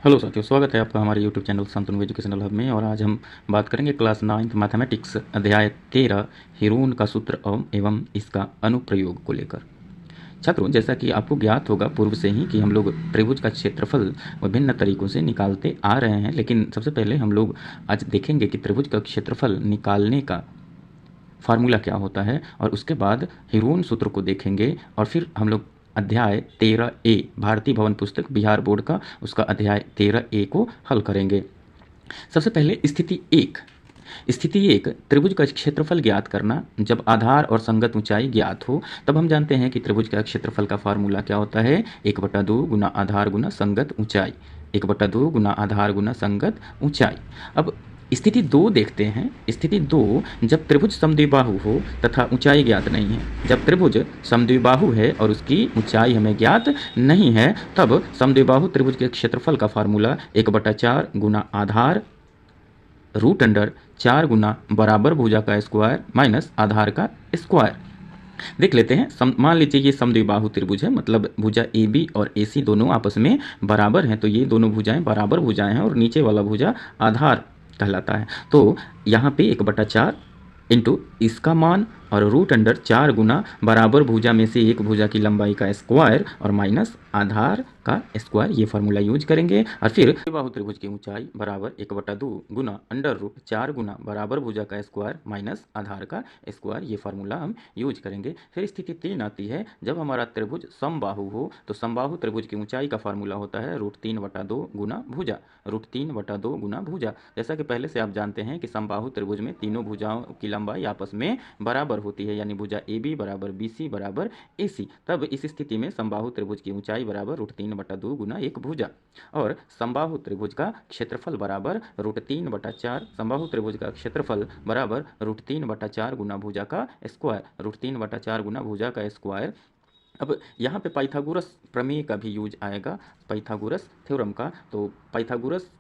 Hello साथियों, स्वागत है आपका हमारे YouTube channel Shantanu educational hub में। और आज हम बात करेंगे क्लास 9th मैथमेटिक्स अध्याय 13 हीरोन का सूत्र एवं इसका अनुप्रयोग को लेकर। छात्रों, जैसा कि आपको ज्ञात होगा पूर्व से ही कि हम लोग त्रिभुज का क्षेत्रफल विभिन्न तरीकों से निकालते आ रहे हैं, लेकिन सबसे पहले हम लोग आज देखेंगे कि त्रिभुज का क्षेत्रफल निकालने का फार्मूला क्या होता है, और उसके बाद हीरोन सूत्र को देखेंगे। और फिर हम लोग अध्याय 13A भारतीय भवन पुस्तक बिहार बोर्ड का उसका अध्याय 13A को हल करेंगे। सबसे पहले स्थिति एक त्रिभुज का क्षेत्रफल ज्ञात करना। जब आधार और संगत ऊंचाई ज्ञात हो तब हम जानते हैं कि त्रिभुज का क्षेत्रफल का फार्मूला क्या होता है, 1/2 गुना आधार गुना संगत ऊंचाई, 1/2 गुना आधार गुना संगत ऊंचाई। अब स्थिति 2 देखते हैं। स्थिति 2, जब त्रिभुज समद्विबाहु हो तथा ऊंचाई ज्ञात नहीं है। जब त्रिभुज समद्विबाहु है और उसकी ऊंचाई हमें ज्ञात नहीं है, तब समद्विबाहु त्रिभुज के क्षेत्रफल का फार्मूला 1/4 गुना आधार रूट अंडर 4 गुना बराबर भुजा का स्क्वायर माइनस आधार का स्क्वायर। देख लेते हैं। मान लीजिए ये समद्विबाहु त्रिभुज है, मतलब भुजा ए बी और ए सी दोनों आपस में बराबर हैं, तो ये दोनों भुजाएं बराबर भुजाएं हैं और नीचे वाला भुजा आधार कहलाता है। तो यहाँ पे 1/4 इंटू इसका मान और रूट अंडर 4 गुना बराबर भुजा में से एक भुजा की लंबाई का स्क्वायर और माइनस आधार का स्क्वायर, ये फार्मूला यूज करेंगे। और फिर बाहु त्रिभुज की ऊंचाई बराबर 1/2 गुना अंडर रूट 4 गुना बराबर भुजा का स्क्वायर माइनस आधार का स्क्वायर, ये फार्मूला हम यूज करेंगे। फिर स्थिति 3 आती है, जब हमारा त्रिभुज समबाहु हो तो समबाहु त्रिभुज की ऊंचाई का फार्मूला होता है √3/2 गुना भुजा, √3/2 गुना भुजा। जैसा कि पहले से आप जानते हैं कि समबाहु त्रिभुज में तीनों भुजाओं की लंबाई आपस में बराबर होती है, यानी भुजा ए बी बराबर बी सी बराबर ए सी। तब इस स्थिति में समबाहु त्रिभुज की ऊंचाई बराबर √3/2 गुना एक भुजा, और समबाहु त्रिभुज का क्षेत्रफल बराबर √3/4, समबाहु त्रिभुज का क्षेत्रफल बराबर √3/4 गुना भुजा का स्क्वायर, √3/4 गुना भुजा का स्क्वायर। अब यहाँ पे पाइथागोरस प्रमेय का भी यूज आएगा, पाइथागोरस थ्योरम का। तो पाइथागोरस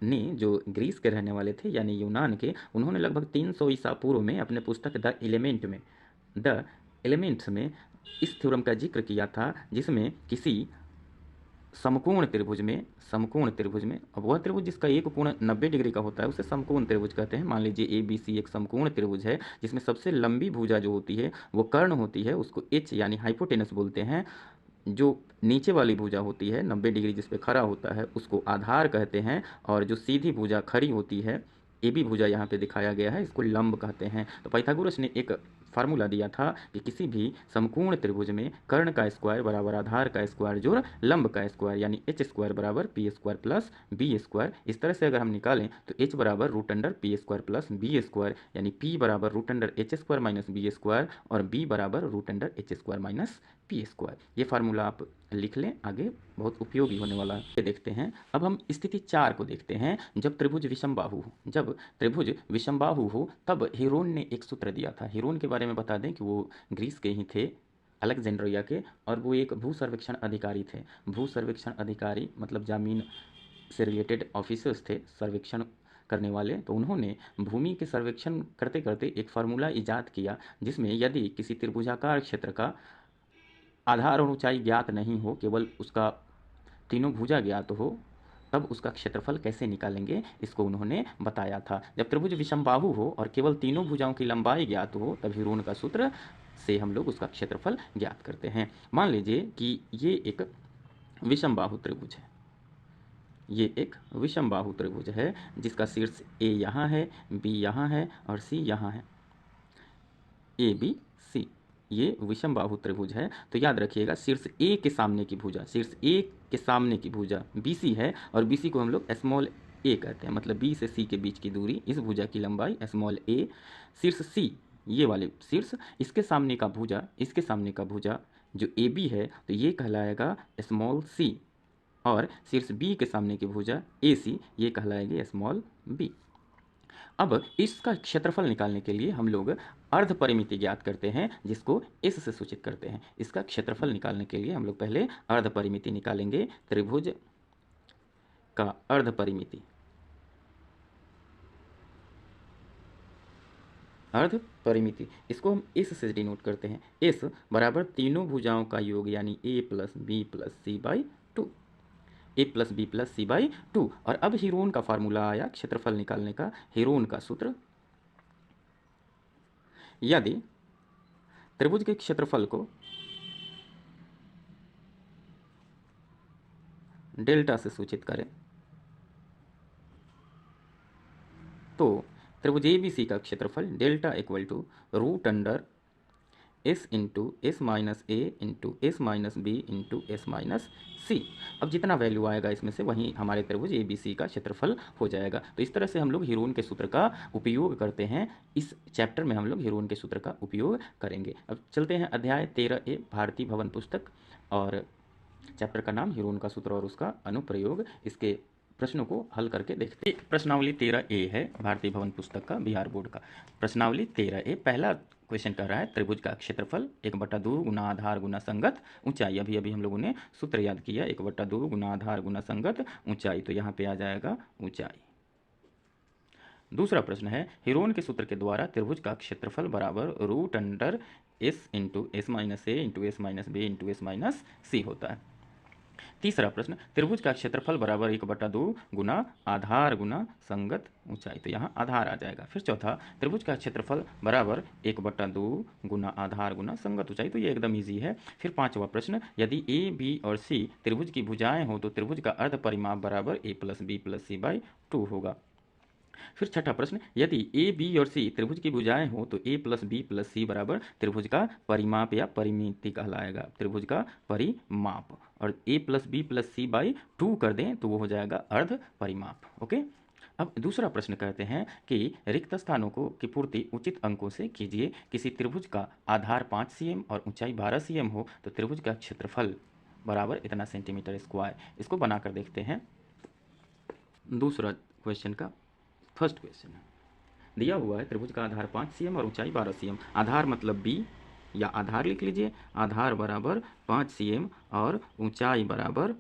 ने, जो ग्रीस के रहने वाले थे यानी यूनान के, उन्होंने लगभग 300 ईसा पूर्व में अपने पुस्तक द एलिमेंट्स में इस थ्योरम का जिक्र किया था, जिसमें किसी समकोण त्रिभुज में अब वह त्रिभुज जिसका एक कोण 90 डिग्री का होता है उसे समकोण त्रिभुज कहते हैं। मान लीजिए ए बी सी एक समकोण त्रिभुज है, जिसमें सबसे लंबी भुजा जो होती है वो कर्ण होती है, उसको एच यानी हाइपोटेनस बोलते हैं। जो नीचे वाली भुजा होती है 90 डिग्री जिस पे खड़ा होता है उसको आधार कहते हैं, और जो सीधी भुजा खड़ी होती है, ए बी भुजा यहाँ पे दिखाया गया है, इसको लंब कहते हैं। तो पाइथागोरस ने एक फार्मूला दिया था कि किसी भी समकोण त्रिभुज में कर्ण का स्क्वायर बराबर आधार का स्क्वायर जोड़ लंब का स्क्वायर, यानी एच स्क्वायर बराबर P square plus B square. इस तरह से अगर हम निकालें तो एच बराबर root under P square plus B square, यानी पी बराबर root under H square minus B square, और बी बराबर root under H square minus P square. ये फार्मूला आप लिख लें, आगे बहुत उपयोगी होने वाला है। ये देखते हैं। अब हम स्थिति 4 को देखते हैं। जब त्रिभुज विषमबाहु हो तब हीरोन ने एक सूत्र दिया था। हीरोन के बारे में बता दें कि वो ग्रीस के ही थे, अलेक्जेंड्रिया के, और वो एक भू सर्वेक्षण अधिकारी थे। भू सर्वेक्षण अधिकारी मतलब जमीन से रिलेटेड ऑफिसर्स थे, सर्वेक्षण करने वाले। तो उन्होंने भूमि के सर्वेक्षण करते करते एक फार्मूला ईजाद किया, जिसमें यदि किसी त्रिभुजाकार क्षेत्र का आधार और ऊंचाई ज्ञात नहीं हो, केवल उसका तीनों भुजा ज्ञात हो, तब उसका क्षेत्रफल कैसे निकालेंगे, इसको उन्होंने बताया था। जब त्रिभुज विषमबाहु हो और केवल तीनों भुजाओं की लंबाई ज्ञात हो, तब हीरोन का सूत्र से हम लोग उसका क्षेत्रफल ज्ञात करते हैं। मान लीजिए कि ये एक विषमबाहु त्रिभुज है, ये एक विषमबाहु त्रिभुज है जिसका शीर्ष ए यहाँ है, बी यहाँ है और सी यहाँ है, ए बी सी, ये विषमबाहु त्रिभुज है। तो याद रखिएगा, शीर्ष ए के सामने की भुजा बी सी है, और बी सी को हम लोग स्मॉल ए कहते हैं, मतलब बी से सी के बीच की दूरी, इस भुजा की लंबाई स्मॉल ए। शीर्ष सी, ये वाले शीर्ष, इसके सामने का भुजा जो ए बी है, तो ये कहलाएगा स्मॉल सी, और शीर्ष बी के सामने की भुजा ए सी, ये कहलाएगी स्मॉल बी। अब इसका क्षेत्रफल निकालने के लिए हम लोग अर्ध परिमिति ज्ञात करते हैं, जिसको इस से सूचित करते हैं। इसका क्षेत्रफल निकालने के लिए हम लोग पहले अर्ध परिमिति निकालेंगे। त्रिभुज का अर्ध परिमिति, इसको हम इस से डिनोट करते हैं। इस बराबर तीनों भुजाओं का योग, यानी a plus B plus C by 2। a+b+c/2। और अब हीरोन का फार्मूला आया क्षेत्रफल निकालने का। हीरोन का सूत्र, यदि त्रिभुज के क्षेत्रफल को डेल्टा से सूचित करें तो त्रिभुज ABC का क्षेत्रफल delta equal to root under s into S minus A into S minus B into S minus C. अब जितना वैल्यू आएगा इसमें से वहीं हमारे त्रिभुज ABC का क्षेत्रफल हो जाएगा। तो इस तरह से हम लोग हीरोन के सूत्र का उपयोग करते हैं। इस चैप्टर में हम लोग हीरोन के सूत्र का उपयोग करेंगे। अब चलते हैं अध्याय 13A भारती भवन पुस्तक, और चैप्टर का नाम हीरोन का सूत्र और उसका अनुप्रयोग। इसके प्रश्नों को हल करके देखते हैं। प्रश्नावली 13A है भारतीय भवन पुस्तक का, बिहार बोर्ड का। प्रश्नावली 13A पहला क्वेश्चन कह रहा है त्रिभुज का क्षेत्रफल 1/2 गुना आधार गुना संगत ऊंचाई। अभी अभी हम लोगों ने सूत्र याद किया, 1/2 गुना आधार गुना संगत ऊंचाई, तो यहाँ पे आ जाएगा ऊंचाई। दूसरा प्रश्न है हीरोन के सूत्र के द्वारा त्रिभुज का क्षेत्रफल बराबर root under S into S minus A into S minus B into S minus C होता है। तीसरा प्रश्न त्रिभुज का क्षेत्रफल बराबर 1/2 गुना आधार गुना संगत ऊंचाई, तो यहाँ आधार आ जाएगा। फिर चौथा त्रिभुज का क्षेत्रफल बराबर 1/2 गुना आधार गुना संगत ऊंचाई, तो ये एकदम ईजी है। फिर पांचवा प्रश्न यदि ए बी और सी त्रिभुज की भुजाएं हो तो त्रिभुज का अर्ध परिमाप बराबर a+b+c/2 होगा। फिर छठा प्रश्न यदि ए बी और सी त्रिभुज की भुजाएं हो तो a+b+c बराबर त्रिभुज का परिमाप या परिमिति कहलाएगा, त्रिभुज का परिमाप। और a+b+c/2 कर दें तो वो हो जाएगा अर्ध परिमाप। ओके। अब दूसरा प्रश्न कहते हैं कि रिक्त स्थानों को की पूर्ति उचित अंकों से कीजिए। किसी त्रिभुज का आधार 5 cm और ऊंचाई 12 cm हो तो त्रिभुज का क्षेत्रफल बराबर इतना सेंटीमीटर स्क्वायर। इसको बनाकर देखते हैं। दूसरा क्वेश्चन का फर्स्ट क्वेश्चन है, दिया हुआ है त्रिभुज का आधार 5 cm और ऊंचाई 12 cm। आधार मतलब b या आधार लिख लीजिए। आधार बराबर 5 cm और ऊंचाई बराबर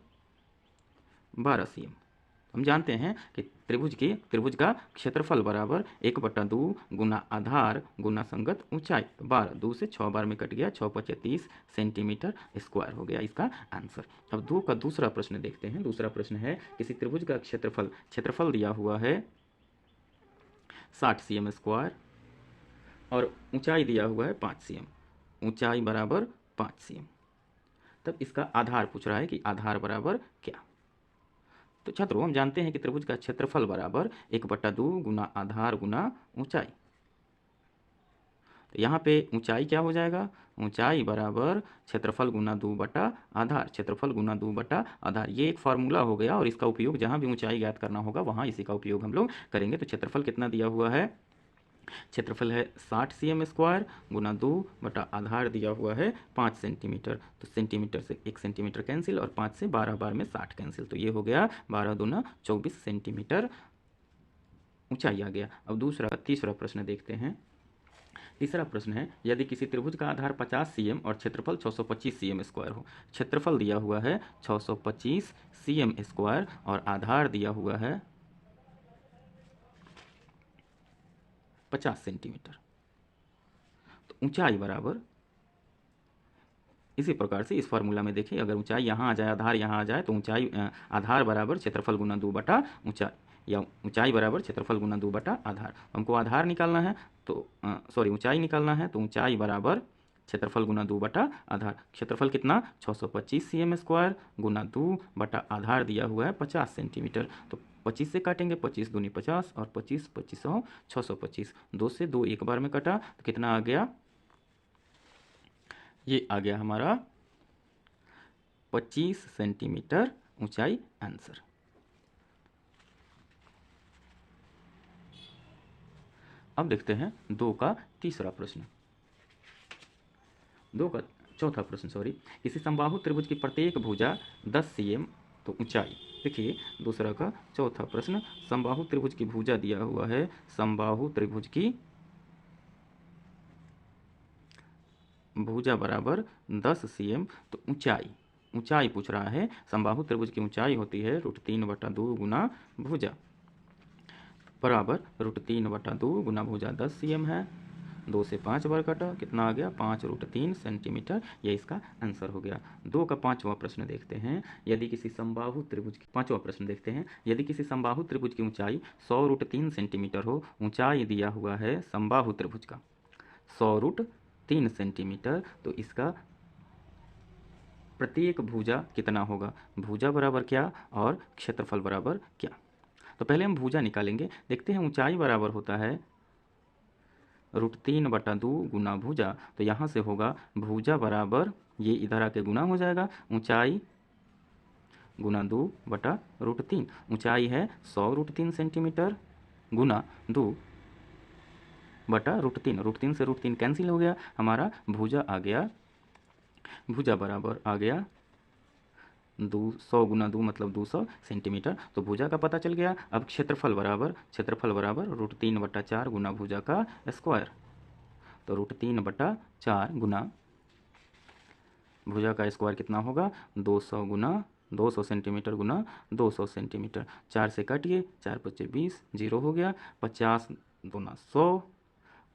12 cm। हम जानते हैं कि त्रिभुज का क्षेत्रफल बराबर 1/2 गुना आधार गुना संगत ऊंचाई। 12 2 से 6 बार में कट गया, 6×5 30 सेंटीमीटर स्क्वायर हो गया इसका आंसर। अब 2 का दूसरा प्रश्न देखते हैं। दूसरा प्रश्न है किसी त्रिभुज का क्षेत्रफल दिया हुआ है 60 cm स्क्वायर और ऊंचाई दिया हुआ है 5 cm, ऊंचाई बराबर 5 cm। तब इसका आधार पूछ रहा है कि आधार बराबर क्या। तो छात्रों हम जानते हैं कि त्रिभुज का क्षेत्रफल बराबर 1/2 गुना आधार गुना ऊंचाई। तो यहाँ पे ऊंचाई क्या हो जाएगा, ऊंचाई बराबर क्षेत्रफल गुना 2 बटा आधार, क्षेत्रफल गुना 2 बटा आधार। ये एक फार्मूला हो गया और इसका उपयोग जहाँ भी ऊंचाई ज्ञात करना होगा वहाँ इसी का उपयोग हम लोग करेंगे। तो क्षेत्रफल कितना दिया हुआ है, क्षेत्रफल है 60 cm स्क्वायर गुना 2 बटा आधार दिया हुआ है 5 सेंटीमीटर। तो सेंटीमीटर से 1 सेंटीमीटर कैंसिल और 5 से 12 बार में 60 कैंसिल, तो ये हो गया 12 दूना 24 सेंटीमीटर ऊंचाई आ गया। अब तीसरा प्रश्न देखते हैं। तीसरा प्रश्न है यदि किसी त्रिभुज का आधार 50 cm और क्षेत्रफल 625 cm स्क्वायर हो। क्षेत्रफल दिया हुआ है 625 cm स्क्वायर और आधार दिया हुआ है 50 सेंटीमीटर। तो ऊंचाई बराबर इसी प्रकार से इस फार्मूला में देखिए, अगर ऊंचाई यहाँ आ जाए आधार यहाँ आ जाए तो ऊंचाई आधार बराबर क्षेत्रफल गुना 2 बटा ऊंचाई, या ऊंचाई बराबर क्षेत्रफल गुना 2 बटा आधार। हमको आधार निकालना है तो ऊंचाई निकालना है, तो ऊंचाई बराबर क्षेत्रफल गुना 2 बटा आधार। क्षेत्रफल कितना 625 cm स्क्वायर गुना 2 बटा आधार दिया हुआ है 50 सेंटीमीटर। तो 25 से काटेंगे, 25 दूनी 50 और 25 25 625, 2 से 2 एक बार में कटा तो कितना आ गया, ये आ गया हमारा 25 सेंटीमीटर ऊंचाई आंसर। अब देखते हैं 2 का तीसरा प्रश्न। 2 का चौथा प्रश्न किसी समबाहु त्रिभुज की प्रत्येक भुजा 10 cm, तो ऊंचाई देखिए। दूसरा का चौथा प्रश्न समबाहु त्रिभुज की भुजा दिया हुआ है, समबाहु त्रिभुज की भुजा बराबर 10 cm, तो ऊंचाई पूछ रहा है। समबाहु त्रिभुज की ऊंचाई होती है √3/2 गुना भुजा बराबर √3/2 गुना भुजा 10 cm है 2 से 5 बार काटा, कितना आ गया 5√3 सेंटीमीटर। ये इसका आंसर हो गया। 2 का 5वां प्रश्न देखते हैं। यदि किसी समबाहु त्रिभुज की 5वां प्रश्न देखते हैं। यदि किसी समबाहु त्रिभुज की ऊंचाई 100√3 सेंटीमीटर हो, ऊंचाई दिया हुआ है समबाहु त्रिभुज का 100√3 सेंटीमीटर, तो इसका प्रत्येक भुजा कितना होगा, भुजा बराबर क्या और क्षेत्रफल बराबर क्या। तो पहले हम भुजा निकालेंगे। देखते हैं ऊंचाई बराबर होता है √3/2 गुना भुजा, तो यहाँ से होगा भुजा बराबर, ये इधर आके गुना हो जाएगा, ऊंचाई गुना 2/√3। ऊंचाई है 100√3 सेंटीमीटर गुना 2/√3। √3 से √3 कैंसिल हो गया, हमारा भुजा आ गया, भुजा बराबर आ गया 200 गुना 2 मतलब 200 सेंटीमीटर। तो भुजा का पता चल गया। अब क्षेत्रफल बराबर √3/4 गुना भुजा का स्क्वायर। तो √3/4 गुना भुजा का स्क्वायर कितना होगा 200 गुना 200 सेंटीमीटर गुना 200 सेंटीमीटर। 4 से काटिए, 4 × 5 = 20, 0 हो गया। 50 दूना 100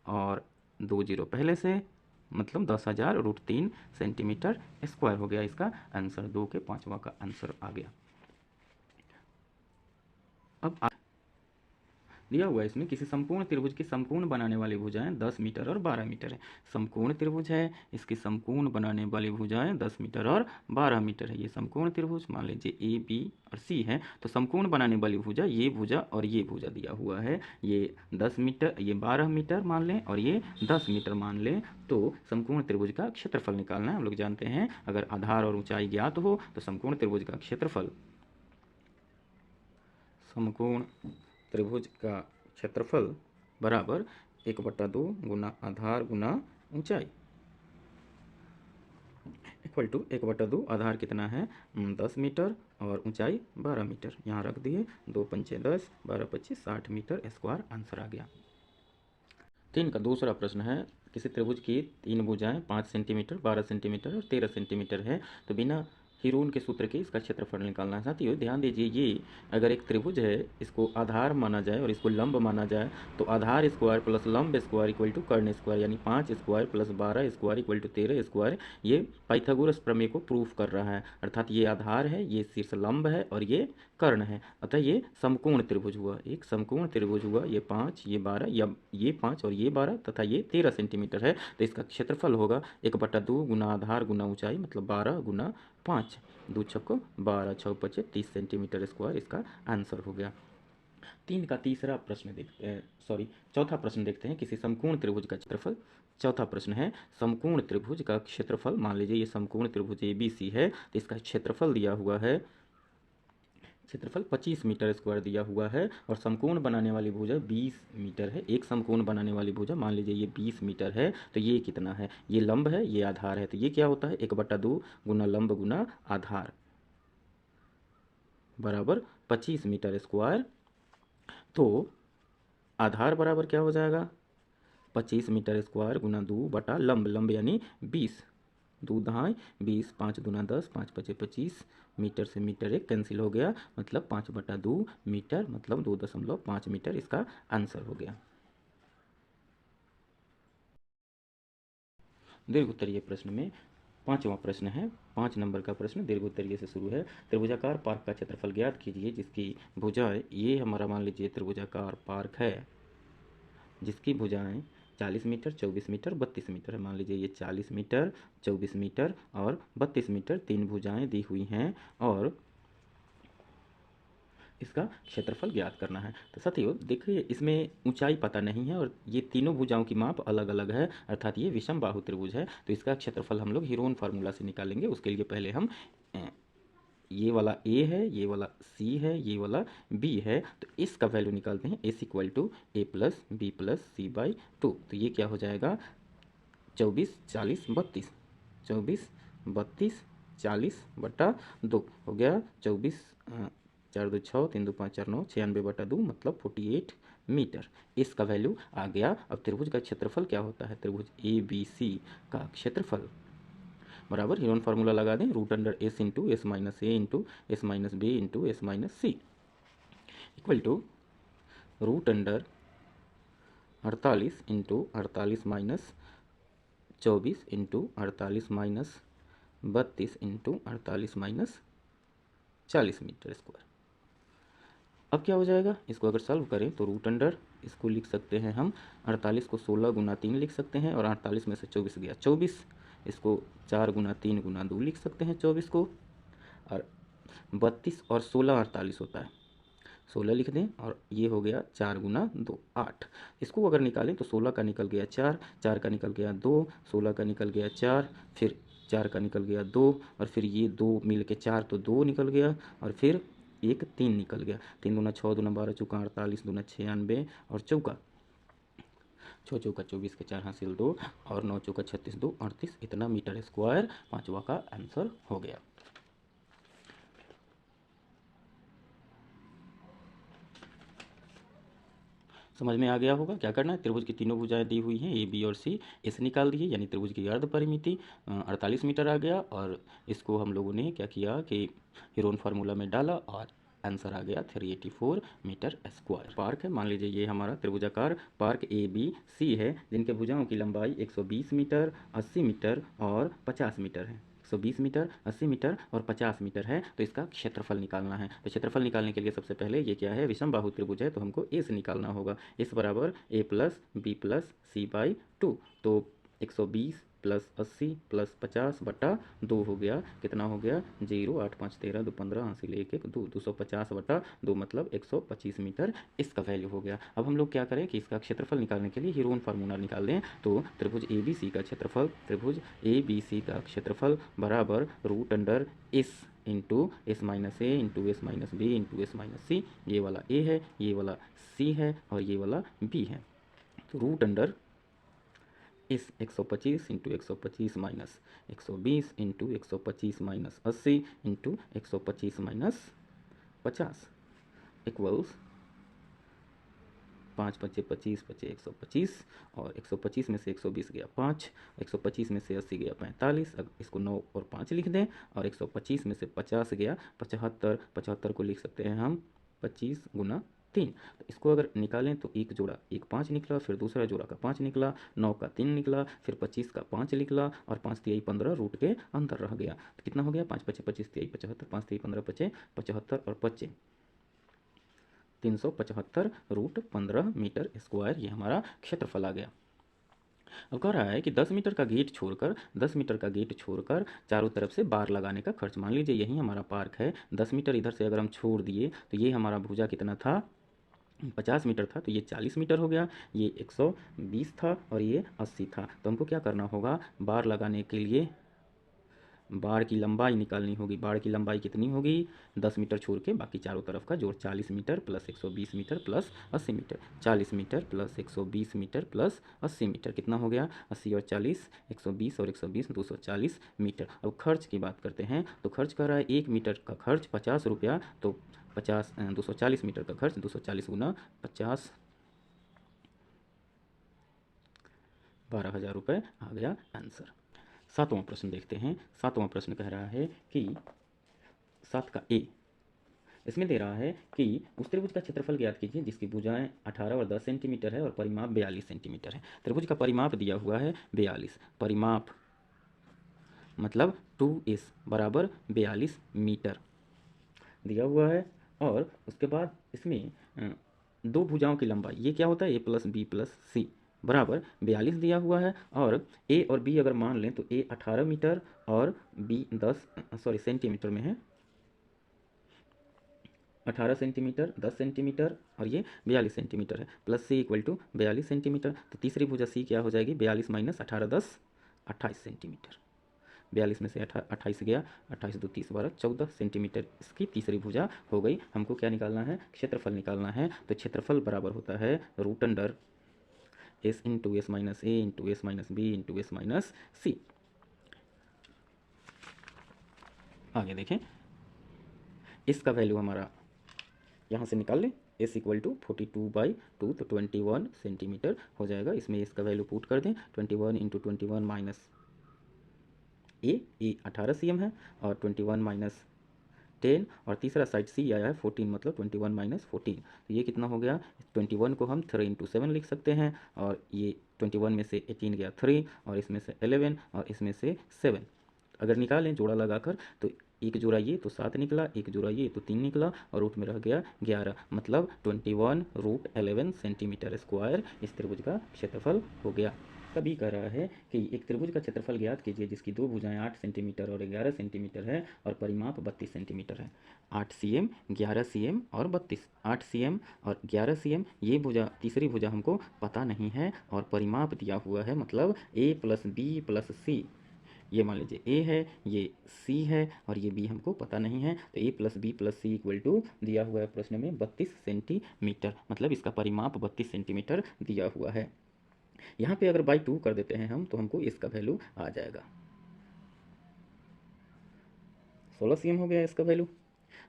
और 2 0 पहले से, मतलब 10,000 √3 सेंटीमीटर स्क्वायर हो गया इसका आंसर। 2 के 5वां का आंसर आ गया। अब दिया हुआ है इसमें किसी समकोण त्रिभुज की समकोण बनाने वाली भुजाएं 10 मीटर और 12 मीटर है। समकोण त्रिभुज है, इसकी समकोण बनाने वाली भुजाएं 10 मीटर और 12 मीटर है। ये समकोण त्रिभुज मान लीजिए ए बी और सी है। तो समकोण बनाने वाली भुजा, ये भुजा और ये भुजा दिया हुआ है। ये 10 मीटर, ये 12 मीटर मान लें और ये 10 मीटर मान लें। तो समकोण त्रिभुज का क्षेत्रफल निकालना है। हम लोग जानते हैं अगर आधार और ऊंचाई ज्ञात हो तो समकोण त्रिभुज का क्षेत्रफल, समकोण त्रिभुज का क्षेत्रफल बराबर 1/2 गुना आधार गुना ऊंचाई इक्वल टू 1/2। आधार कितना है 10 मीटर और ऊंचाई 12 मीटर। यहाँ रख दिए, 2 पंचे 10, 12 25 60 मीटर स्क्वायर आंसर आ गया। 3 का दूसरा प्रश्न है। किसी त्रिभुज की 3 भुजाएं 5 सेंटीमीटर, 12 सेंटीमीटर और 13 सेंटीमीटर है। तो बिना हीरोन के सूत्र के इसका क्षेत्रफल निकालना है। साथियों ध्यान दीजिए, ये अगर एक त्रिभुज है, इसको आधार माना जाए और इसको लंब माना जाए, तो आधार स्क्वायर प्लस लंब स्क्वायर इक्वल टू कर्ण स्क्वायर, यानी 5 square plus 12 square equal to 13 square. ये पाइथागोरस प्रमेय को प्रूफ कर रहा है। अर्थात ये आधार है, ये शीर्ष लंब है और ये कर्ण है। अतः ये समकोण त्रिभुज हुआ, एक समकोण त्रिभुज हुआ। ये 5, ये 12, या ये 5 और ये 12 तथा ये 13 सेंटीमीटर है। तो इसका क्षेत्रफल होगा 1/2 गुना आधार गुना ऊंचाई, मतलब 12 गुना 5, 2 छक्को 12, 6 पचे 30 सेंटीमीटर स्क्वायर इसका आंसर हो गया। 3 का तीसरा प्रश्न चौथा प्रश्न देखते हैं। किसी समकोण त्रिभुज का क्षेत्रफल। चौथा प्रश्न है समकोण त्रिभुज का क्षेत्रफल। मान लीजिए ये समकोण त्रिभुज ABC है, तो इसका क्षेत्रफल दिया हुआ है, क्षेत्रफल 25 मीटर स्क्वायर दिया हुआ है और समकोण बनाने वाली भुजा 20 मीटर है। एक समकोण बनाने वाली भुजा मान लीजिए ये 20 मीटर है। तो ये कितना है, ये लंब है, ये आधार है। तो ये क्या होता है 1/2 गुना लंब गुना आधार बराबर 25 मीटर स्क्वायर। तो आधार बराबर क्या हो जाएगा 25 मीटर स्क्वायर गुना 2 बटा लंब, लंब यानी 20, 2 दहाई 20, 5 दूना 10, 5 पचे 25, मीटर से मीटर एक कैंसिल हो गया, मतलब 5/2 मीटर, मतलब 2.5 मीटर इसका आंसर हो गया। दीर्घ उत्तरीय प्रश्न में 5वां प्रश्न है। 5 नंबर का प्रश्न दीर्घ उत्तरीय से शुरू है। त्रिभुजाकार पार्क का क्षेत्रफल ज्ञात कीजिए जिसकी भुजाएं, ये हमारा मान लीजिए त्रिभुजाकार पार्क है जिसकी भुजाएं 40 मीटर, 24 मीटर, 32 मीटर है। मान लीजिए ये 40 मीटर, 24 मीटर और 32 मीटर 3 भुजाएं दी हुई हैं और इसका क्षेत्रफल ज्ञात करना है। तो साथियों देखिए, इसमें ऊंचाई पता नहीं है और ये तीनों भुजाओं की माप अलग अलग है, अर्थात ये विषम बाहु त्रिभुज है। तो इसका क्षेत्रफल हम लोग हीरोन फार्मूला से निकालेंगे। उसके लिए पहले हम ये वाला ए है, ये वाला सी है, ये वाला बी है, तो इसका वैल्यू निकालते हैं। S equal to A plus B plus C by 2। तो ये क्या हो जाएगा 24, 40, 32, 24, 32, 40/2 हो गया 24, 4 2 6, 3 2 5 4 9, 96/2 मतलब 48 मीटर। इसका वैल्यू आ गया। अब त्रिभुज का क्षेत्रफल क्या होता है, त्रिभुज ABC का क्षेत्रफल बराबर हीरोन फार्मूला लगा दें, √S into S minus A into S minus B into S minus C equal to √, 48 into 48 minus 24 into 48 minus 32 into 48 minus 40 metre square. अब क्या हो जाएगा, इसको अगर सॉल्व करें तो रूट अंडर इसको लिख सकते हैं हम 48 को 16 गुना 3 लिख सकते हैं, और 48 में से 24 गया 24, इसको 4 गुना 3 गुना 2 लिख सकते हैं 24 को, और 32 और 16 48 होता है, 16 लिख दें, और ये हो गया 4 गुना 2 8। इसको अगर निकालें तो 16 का निकल गया 4, 4 का निकल गया 2, 16 का निकल गया 4, फिर 4 का निकल गया 2, और फिर ये 2 मिल के 4 तो 2 निकल गया, और फिर एक 3 निकल गया, 3 दूना 6 दूना 12 चौका 48 दूना 96, और चौका 6 चौका 24 के 4 हासिल 2, और 9 चौका 36 2 38, इतना मीटर स्क्वायर पाँचवा का आंसर हो गया। समझ में आ गया होगा क्या करना है। त्रिभुज की तीनों भुजाएं दी हुई हैं, ए बी और सी, इस निकाल दिए, यानी त्रिभुज की अर्ध परिमिति 48 मीटर आ गया, और इसको हम लोगों ने क्या किया कि हीरोन फार्मूला में डाला, और आंसर आ गया 384 मीटर स्क्वायर। पार्क है, मान लीजिए ये हमारा त्रिभुजाकार पार्क ए बी सी है, जिनके भुजाओं की लंबाई 120 मीटर, 80 मीटर और 50 मीटर है। 120 मीटर, 80 मीटर और 50 मीटर है, तो इसका क्षेत्रफल निकालना है। तो क्षेत्रफल निकालने के लिए सबसे पहले ये क्या है, विषम बाहु त्रिभुज है, तो हमको ए से निकालना होगा। इस बराबर A plus B plus C by 2, तो 120 प्लस 80 प्लस 50 बटा 2 हो गया, कितना हो गया 0 8 5 13 2 15 हासिल 1 1 2 250 बटा 2 मतलब 125 मीटर इसका वैल्यू हो गया। अब हम लोग क्या करें कि इसका क्षेत्रफल निकालने के लिए हीरोन फार्मूला निकाल दें। तो त्रिभुज ए बी सी का क्षेत्रफल, त्रिभुज ए बी सी का क्षेत्रफल बराबर root under S into S minus A into S minus B into S minus C. ये वाला ए है, ये वाला सी है, और ये वाला बी है। तो रूट अंडर इस 125 into 125 minus 120 into 125 minus 80 into 125 minus 50 equals 5 पच्चे 25 पच्चे 125, और 125 में से 120 गया 5, 125 में से 80 गया 45, अब इसको 9 और 5 लिख दें, और 125 में से 50 गया 75, 75 को लिख सकते हैं हम 25 गुना 3। तो इसको अगर निकालें तो एक जोड़ा 1 5 निकला, फिर दूसरा जोड़ा का 5 निकला, 9 का 3 निकला, फिर 25 का 5 निकला, और 5 तिहाई 15 रूट के अंदर रह गया। तो कितना हो गया 5 पच्चे 25 तिहाई 75, 5 तिहाई 15 पच्चे 75, और पच्चे 375 रूट 15 मीटर स्क्वायर, ये हमारा क्षेत्रफल आ गया। अब कह रहा है कि 10 मीटर का गेट छोड़कर 10 मीटर का गेट छोड़कर चारों तरफ से बार लगाने का खर्च। मान लीजिए यही हमारा पार्क है, 10 मीटर इधर से अगर हम छोड़ दिए तो ये हमारा भुजा कितना था 50 मीटर था, तो ये 40 मीटर हो गया, ये 120 था, और ये 80 था। तो हमको क्या करना होगा, बार लगाने के लिए बाड़ की लंबाई निकालनी होगी। बाड़ की लंबाई कितनी होगी 10 मीटर छोड़ के बाकी चारों तरफ का जोड़, 40 metre plus 120 metre plus 80 metre, 40 metre plus 120 metre plus 80 metre, कितना हो गया 80 और 40 120 और 120 240 मीटर। अब खर्च की बात करते हैं, तो खर्च कर रहा है 1 मीटर का खर्च 50 रुपया, तो 240 मीटर का खर्च 240 गुना 50, 12,000 रुपये आ गया आंसर। सातवां प्रश्न देखते हैं। सातवां प्रश्न कह रहा है कि 7 का ए, इसमें दे रहा है कि उस त्रिभुज का क्षेत्रफल ज्ञात कीजिए जिसकी भुजाएं 18 और 10 सेंटीमीटर है और परिमाप 42 सेंटीमीटर है। त्रिभुज का परिमाप दिया हुआ है 42, परिमाप मतलब 2s बराबर 42 मीटर दिया हुआ है, और उसके बाद इसमें दो भुजाओं की लंबाई, ये क्या होता है ए प्लस बी प्लस सी बराबर 42 दिया हुआ है, और ए और बी अगर मान लें तो ए 18 मीटर और बी 10 सेंटीमीटर में है, 18 सेंटीमीटर 10 सेंटीमीटर और ये 42 सेंटीमीटर है, plus C equal to 42 centimetre. तो तीसरी भुजा सी क्या हो जाएगी 42 माइनस 18 10 28 सेंटीमीटर, 42 में से 28 गया, 28 2 30 12 14 सेंटीमीटर इसकी तीसरी भुजा हो गई। हमको क्या निकालना है, क्षेत्रफल निकालना है। तो क्षेत्रफल बराबर होता है root under S into S minus A into S minus B into S minus C. आगे देखें, इसका वैल्यू हमारा यहाँ से निकाल लें, एस इक्वल टू 42/2 तो 21 सेंटीमीटर हो जाएगा। इसमें इसका वैल्यू पुट कर दें, 21 इंटू 21 माइनस ए 18 cm है, और 21 माइनस 10 और तीसरा साइड सी आया है 14 मतलब 21 माइनस 14। तो ये कितना हो गया, 21 को हम 3 इंटू 7 लिख सकते हैं और ये 21 में से 18 गया 3 और इसमें से 11 और इसमें से 7। अगर निकालें जोड़ा लगाकर तो एक जोड़ा ये तो 7 निकला, एक जोड़ा ये तो 3 निकला और रूट में रह गया 11 मतलब 21 रूट 11 सेंटीमीटर स्क्वायर इस त्रिभुज का क्षेत्रफल हो गया। कभी कह रहा है कि एक त्रिभुज का क्षेत्रफल ज्ञात कीजिए जिसकी दो भुजाएं 8 सेंटीमीटर और 11 सेंटीमीटर है और परिमाप 32 सेंटीमीटर है। 8 cm 11 cm और 32, 8 cm और 11 cm ये भुजा, तीसरी भुजा हमको पता नहीं है और परिमाप दिया हुआ है मतलब a प्लस बी प्लस सी। ये मान लीजिए a है, ये c है और ये b हमको पता नहीं है, तो a plus B plus C equal to दिया हुआ है प्रश्न में 32 सेंटीमीटर, मतलब इसका परिमाप 32 सेंटीमीटर दिया हुआ है। यहाँ पे अगर बाई 2 कर देते हैं हम तो हमको इसका वैल्यू आ जाएगा 16 cm हो गया इसका वैल्यू,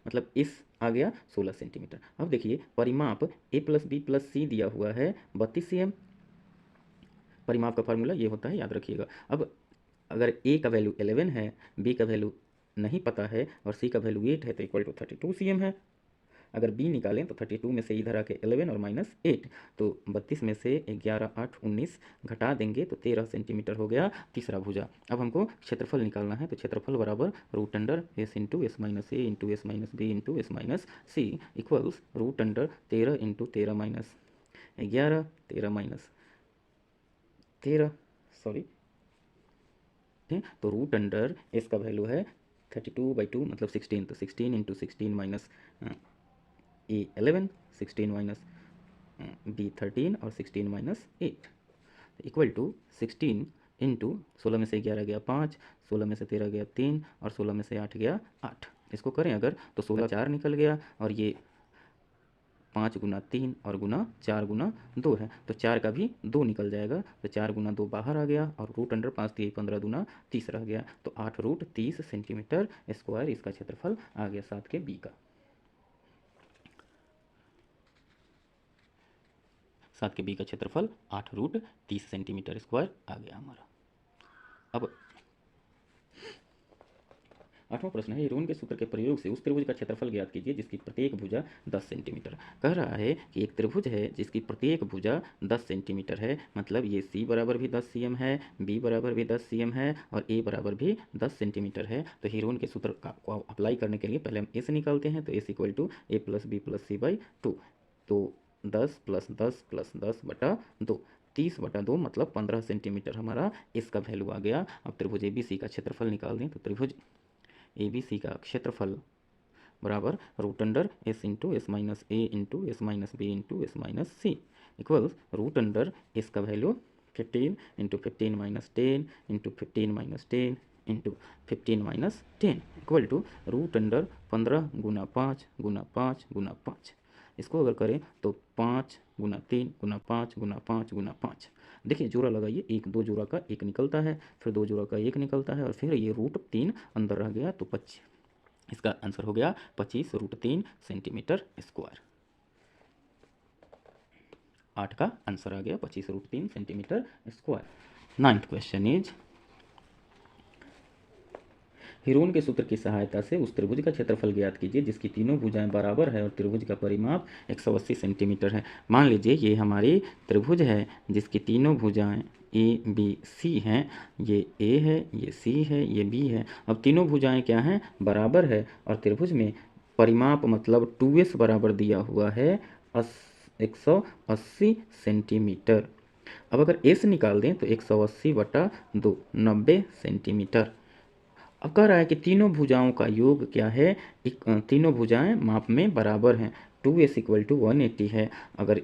मतलब इस आ गया 16 सेंटीमीटर। अब देखिए परिमाप a प्लस बी प्लस सी दिया हुआ है 32 cm, परिमाप का फार्मूला ये होता है, याद रखिएगा। अब अगर a का वैल्यू 11 है, b का वैल्यू नहीं पता है और c का वैल्यू 8 है तो इक्वल टू 32 cm है। अगर b निकालें तो 32 में से इधर आके 11 और माइनस 8 तो 32 में से 11 8 19 घटा देंगे तो 13 सेंटीमीटर हो गया तीसरा भुजा। अब हमको क्षेत्रफल निकालना है तो क्षेत्रफल बराबर root under S into S minus A into S minus B into S minus C equals root under 13 into 13 minus 11 13 minus 13 sorry तो रूट अंडर एस का वैल्यू है 32/2 मतलब 16, तो 16 into 16 minus A 11 16 minus B 13 और 16 minus 8 equal to 16 into 16 में से 11 गया 5, 16 में से 13 गया 3 और 16 में से 8 गया 8। इसको करें अगर तो 16 4 निकल गया और ये 5 गुना 3 और गुना 4 गुना 2 है तो 4 का भी 2 निकल जाएगा, तो 4 गुना 2 बाहर आ गया और रूट अंडर 5 3 15 दूना 30 रह गया, तो 8 रूट 30 सेंटीमीटर स्क्वायर इसका क्षेत्रफल आ गया 7 के बी का। 7 के बी का क्षेत्रफल 8 रूट 30 सेंटीमीटर स्क्वायर आ गया हमारा। अब 8वां प्रश्न है हीरोन के सूत्र के प्रयोग से उस त्रिभुज का क्षेत्रफल ज्ञात कीजिए जिसकी प्रत्येक भुजा 10 सेंटीमीटर। कह रहा है कि एक त्रिभुज है जिसकी प्रत्येक भुजा 10 सेंटीमीटर है, मतलब ये c बराबर भी 10 cm है, b बराबर भी 10 cm है और a बराबर भी 10 सेंटीमीटर है। तो हीरोन के सूत्र को अप्लाई करने के लिए पहले हम a से निकालते हैं, तो a equal to a plus B plus C by 2, तो 10 प्लस 10 प्लस 10 बटा 2 30/2 मतलब 15 सेंटीमीटर हमारा इसका वैल्यू आ गया। अब त्रिभुज ABC का क्षेत्रफल निकाल दें तो त्रिभुज ABC का क्षेत्रफल बराबर root under S into S minus A into S minus B into S minus C equals root under S का value 15 into 15 minus 10 into 15 minus 10 into 15 minus 10 equal to root under 15 गुना 5 गुना 5 गुना 5। इसको अगर करें तो 5 गुना 3 गुना 5 गुना 5 गुना 5। देखिए जोड़ा लगाइए, एक दो जोड़ा का एक निकलता है, फिर दो जोड़ा का एक निकलता है और फिर ये रूट 3 अंदर रह गया तो 25। इसका आंसर हो गया 25 रूट 3 सेंटीमीटर स्क्वायर। 8 का आंसर आ गया 25 root 3 centimetre square. 9th question is Heron के सूत्र की सहायता से उस त्रिभुज का क्षेत्रफल ज्ञात कीजिए जिसकी तीनों भुजाएं बराबर है और त्रिभुज का परिमाप 180 सेंटीमीटर है। मान लीजिए ये हमारी त्रिभुज है जिसकी तीनों भुजाएं ए बी सी हैं, ये ए है, ये सी है, ये बी है। अब तीनों भुजाएं क्या हैं, बराबर है और त्रिभुज में परिमाप मतलब 2s बराबर दिया हुआ है 180 सेंटीमीटर। अब अगर s निकाल दें तो 180/2 90 सेंटीमीटर। अब कह रहा है कि तीनों भुजाओं का योग क्या है, तीनों भुजाएं माप में बराबर हैं, 2s इक्वल टू 180 है। अगर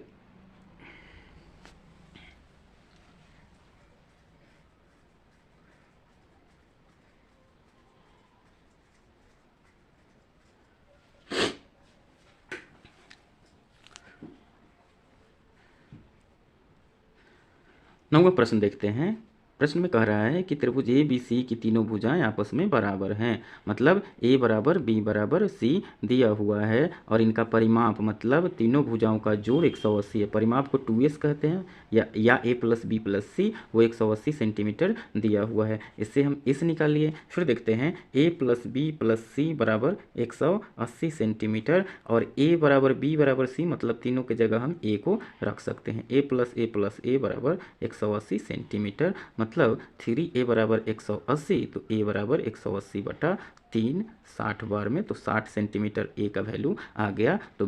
नौवां प्रश्न देखते हैं प्रश्न में कह रहा है कि त्रिभुज ए बी सी की तीनों भुजाएं आपस में बराबर हैं, मतलब ए बराबर बी बराबर सी दिया हुआ है और इनका परिमाप मतलब तीनों भुजाओं का जोड़ 180 है। परिमाप को 2s कहते हैं या ए प्लस बी प्लस सी, वो 180 सेंटीमीटर दिया हुआ है। इससे हम इस निकाल लिए। फिर देखते हैं ए प्लस बी प्लस सी बराबर 180 सेंटीमीटर और ए बराबर बी बराबर सी, मतलब तीनों की जगह हम ए को रख सकते हैं। ए प्लस ए बराबर 180 सेंटीमीटर, मतलब 3a बराबर 180, तो a बराबर 180 बटा 3 60 बार में, तो 60 सेंटीमीटर a का वैल्यू आ गया। तो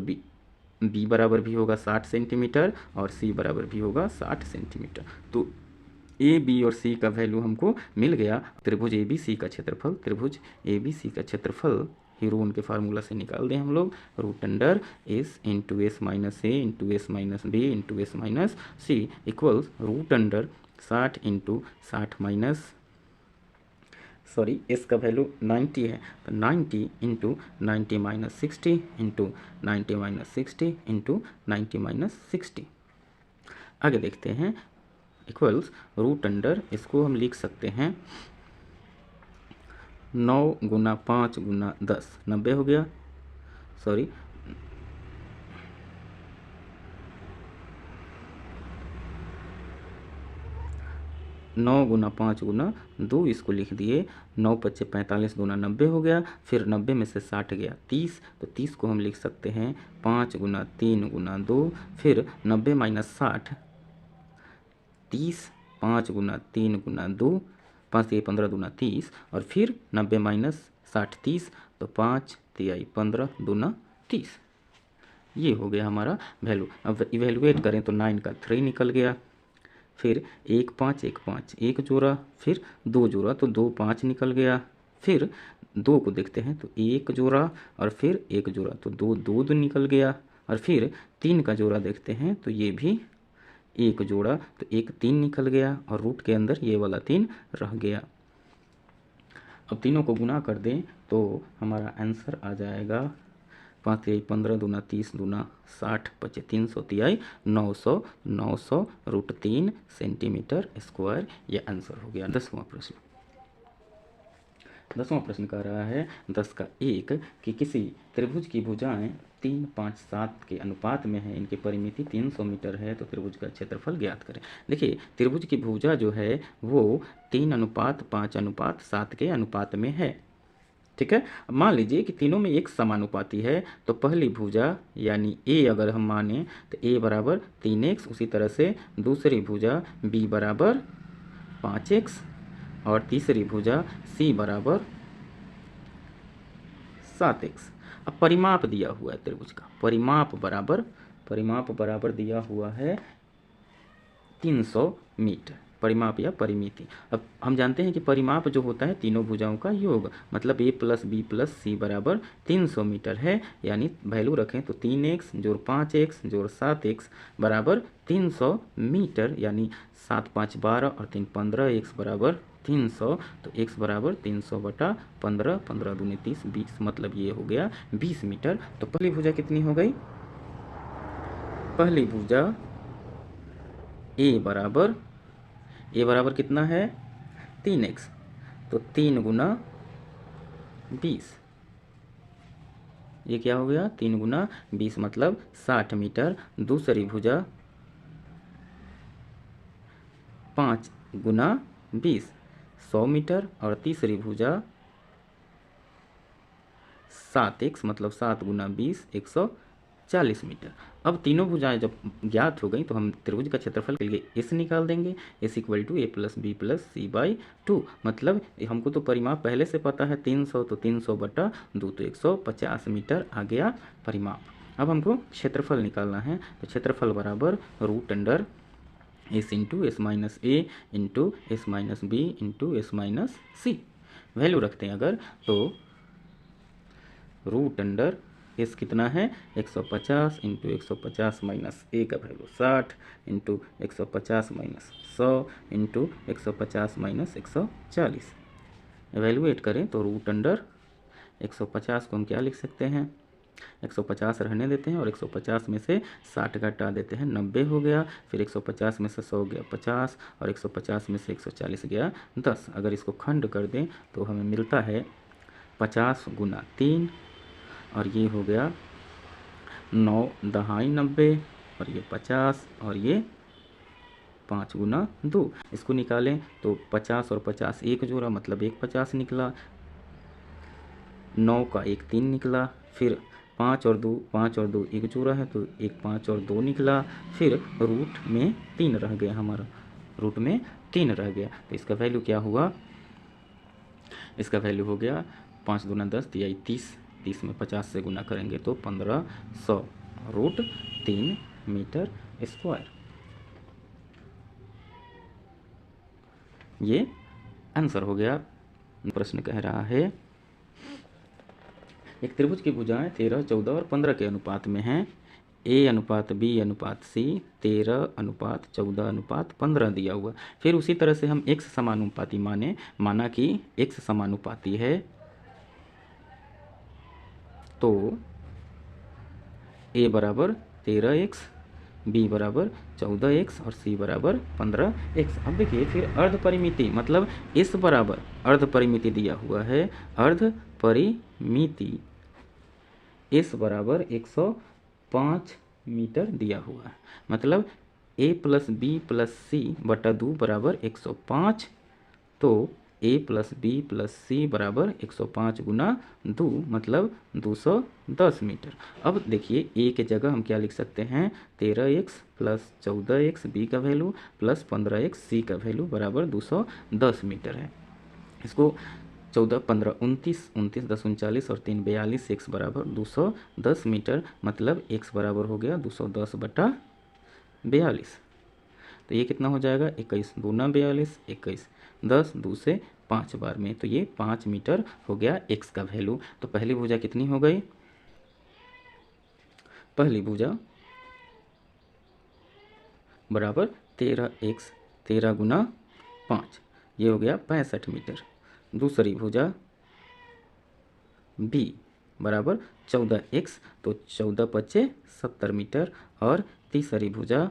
b बराबर भी होगा 60 सेंटीमीटर और c बराबर भी होगा 60 सेंटीमीटर। तो ए बी और सी का वैल्यू हमको मिल गया। त्रिभुज ए बी सी का क्षेत्रफल, त्रिभुज ए बी सी का क्षेत्रफल हीरोन के फार्मूला से निकाल दें हम लोग। Root under S into S minus A into S minus B into S minus C equals root under 60 into 60 minus S का वैल्यू 90 है, तो 90 into 90 minus 60 into 90 minus 60 into 90 minus 60। आगे देखते हैं इक्वल्स रूट अंडर, इसको हम लिख सकते हैं 9 गुना 5 गुना 10, 90 हो गया। 9 गुना 5 गुना 2, इसको लिख दिए। 9 पच्चे 45 गुना 90 हो गया। फिर 90 में से 60 गया 30, तो 30 को हम लिख सकते हैं 5 गुना 3 गुना 2। फिर 90 माइनस 60, 30, 5 गुना 3 गुना 2, 5 15 दूना 30, और फिर 90 माइनस 60 30, तो 5 तिहाई 15 दूना 30। ये हो गया हमारा वैल्यू। अब इवेलुएट करें तो 9 का 3 निकल गया। फिर 1 5 1 5 एक जोड़ा, फिर 2 जोड़ा तो 2 5 निकल गया। फिर 2 को देखते हैं तो 1 जोड़ा और फिर 1 जोड़ा तो 2 2 निकल गया। और फिर 3 का जोड़ा देखते हैं तो ये भी 1 जोड़ा तो 1 3 निकल गया और रूट के अंदर ये वाला 3 रह गया। अब तीनों को गुना कर दें तो हमारा आंसर आ जाएगा 5 तिहाई 15 दूना 30 दूना 60 पचे 300 तिहाई 900 रूट 3 सेंटीमीटर स्क्वायर, ये आंसर हो गया। 10वां प्रश्न कह रहा है 10 का 1 कि किसी त्रिभुज की भुजाएं 3 5 7 के अनुपात में है, इनकी परिमिति 300 मीटर है, तो त्रिभुज का क्षेत्रफल ज्ञात करें। देखिए त्रिभुज की भुजा जो है वो 3:5:7 के अनुपात में है, ठीक है। अब मान लीजिए कि तीनों में एक समानुपाती है, तो पहली भुजा यानी ए अगर हम माने तो ए बराबर 3x, उसी तरह से दूसरी भुजा बी बराबर 5x और तीसरी भुजा सी बराबर 7x। अब परिमाप दिया हुआ है त्रिभुज का, परिमाप बराबर दिया हुआ है 300 मीटर, परिमाप या परिमिति। अब हम जानते हैं कि परिमाप जो होता है तीनों भुजाओं का योग, मतलब a प्लस बी प्लस सी बराबर 300 मीटर है। यानी वैल्यू रखें तो 3x जोड़ 5x जोड़ 7x बराबर 300 मीटर, यानी 7 5 12 और 3 15, x बराबर 300, तो x बराबर 300 बटा 15, 15 दूनी 30 20, मतलब ये हो गया 20 मीटर। तो पहली भुजा कितनी हो गई? पहली भुजा ए बराबर कितना है 3x, तो 3 गुना 20, ये क्या हो गया 3 गुना 20 मतलब 60 मीटर। दूसरी भुजा 5 गुना 20 100 मीटर और तीसरी भुजा 7x मतलब 7 गुना 20 140 मीटर। अब तीनों भुजाएं जब ज्ञात हो गई तो हम त्रिभुज का क्षेत्रफल के लिए इस निकाल देंगे, S equal to A plus B plus C by 2। मतलब हमको तो परिमाप पहले से पता है 300, तो 300 बटा 2 तो 150 मीटर आ गया परिमाप। अब हमको क्षेत्रफल निकालना है, तो क्षेत्रफल बराबर root under S into S minus A into S minus B into S minus C. Value रखते हैं अगर तो रूट अंडर एस कितना है 150 इंटू 150 माइनस ए का value 60 into 150 minus 100 into 150 minus 140। Evaluate करें तो रूट अंडर 150 को हम क्या लिख सकते हैं 150 रहने देते हैं और 150 में से 60 घटा देते हैं, 90 हो गया। फिर 150 में से 100 गया 50 और 150 में से 140 गया 10। अगर इसको खंड कर दें तो हमें मिलता है 50 गुना 3 और ये हो गया 9 दहाई 90 और ये 50 और ये 5 गुना 2। इसको निकालें तो 50 और 50 एक जोड़ा मतलब एक 50 निकला, 9 का एक 3 निकला, फिर 5 और 2 एक जोड़ा है तो एक 5 और 2 निकला, फिर रूट में 3 रह गया, हमारा रूट में 3 रह गया। तो इसका वैल्यू क्या हुआ, इसका वैल्यू हो गया 5 दूना 10 दिया 30, 30 में 50 से गुना करेंगे तो 1500 रूट 3 मीटर स्क्वायर। ये आंसर हो गया। प्रश्न कह रहा है एक त्रिभुज की भुजाएं 13, 14 और 15 के अनुपात में हैं। ए अनुपात बी अनुपात सी 13 अनुपात 14 अनुपात 15 दिया हुआ। फिर उसी तरह से हम एक्स समानुपाती माना कि एक्स समानुपाती है तो ए बराबर 13x, बी बराबर 14x और सी बराबर 15x। अब देखिए फिर अर्ध परिमिति मतलब इस बराबर अर्ध परिमिति दिया हुआ है, अर्ध परिमिति इस बराबर 105 मीटर दिया हुआ है, मतलब a प्लस बी प्लस सी बटा 2 बराबर 105, तो a प्लस बी प्लस सी बराबर 105 गुना 2 मतलब 210 मीटर। अब देखिए a के जगह हम क्या लिख सकते हैं, 13x प्लस 14x बी का वैल्यू प्लस 15x सी का वैल्यू बराबर 210 मीटर है। इसको 14, 15, 29, 29, 10, 39 और 3, 42, x बराबर 210 मीटर, मतलब x बराबर हो गया 210 बटा 42। तो ये कितना हो जाएगा, 21 दूना 42, 21, 10 2 से 5 बार में, तो ये 5 मीटर हो गया x का वैल्यू। तो पहली भुजा कितनी हो गई, पहली भुजा बराबर 13x, 13 गुना 5 ये हो गया 65 मीटर। दूसरी भुजा b बराबर 14x, तो 14 पचे 70 मीटर। और तीसरी भुजा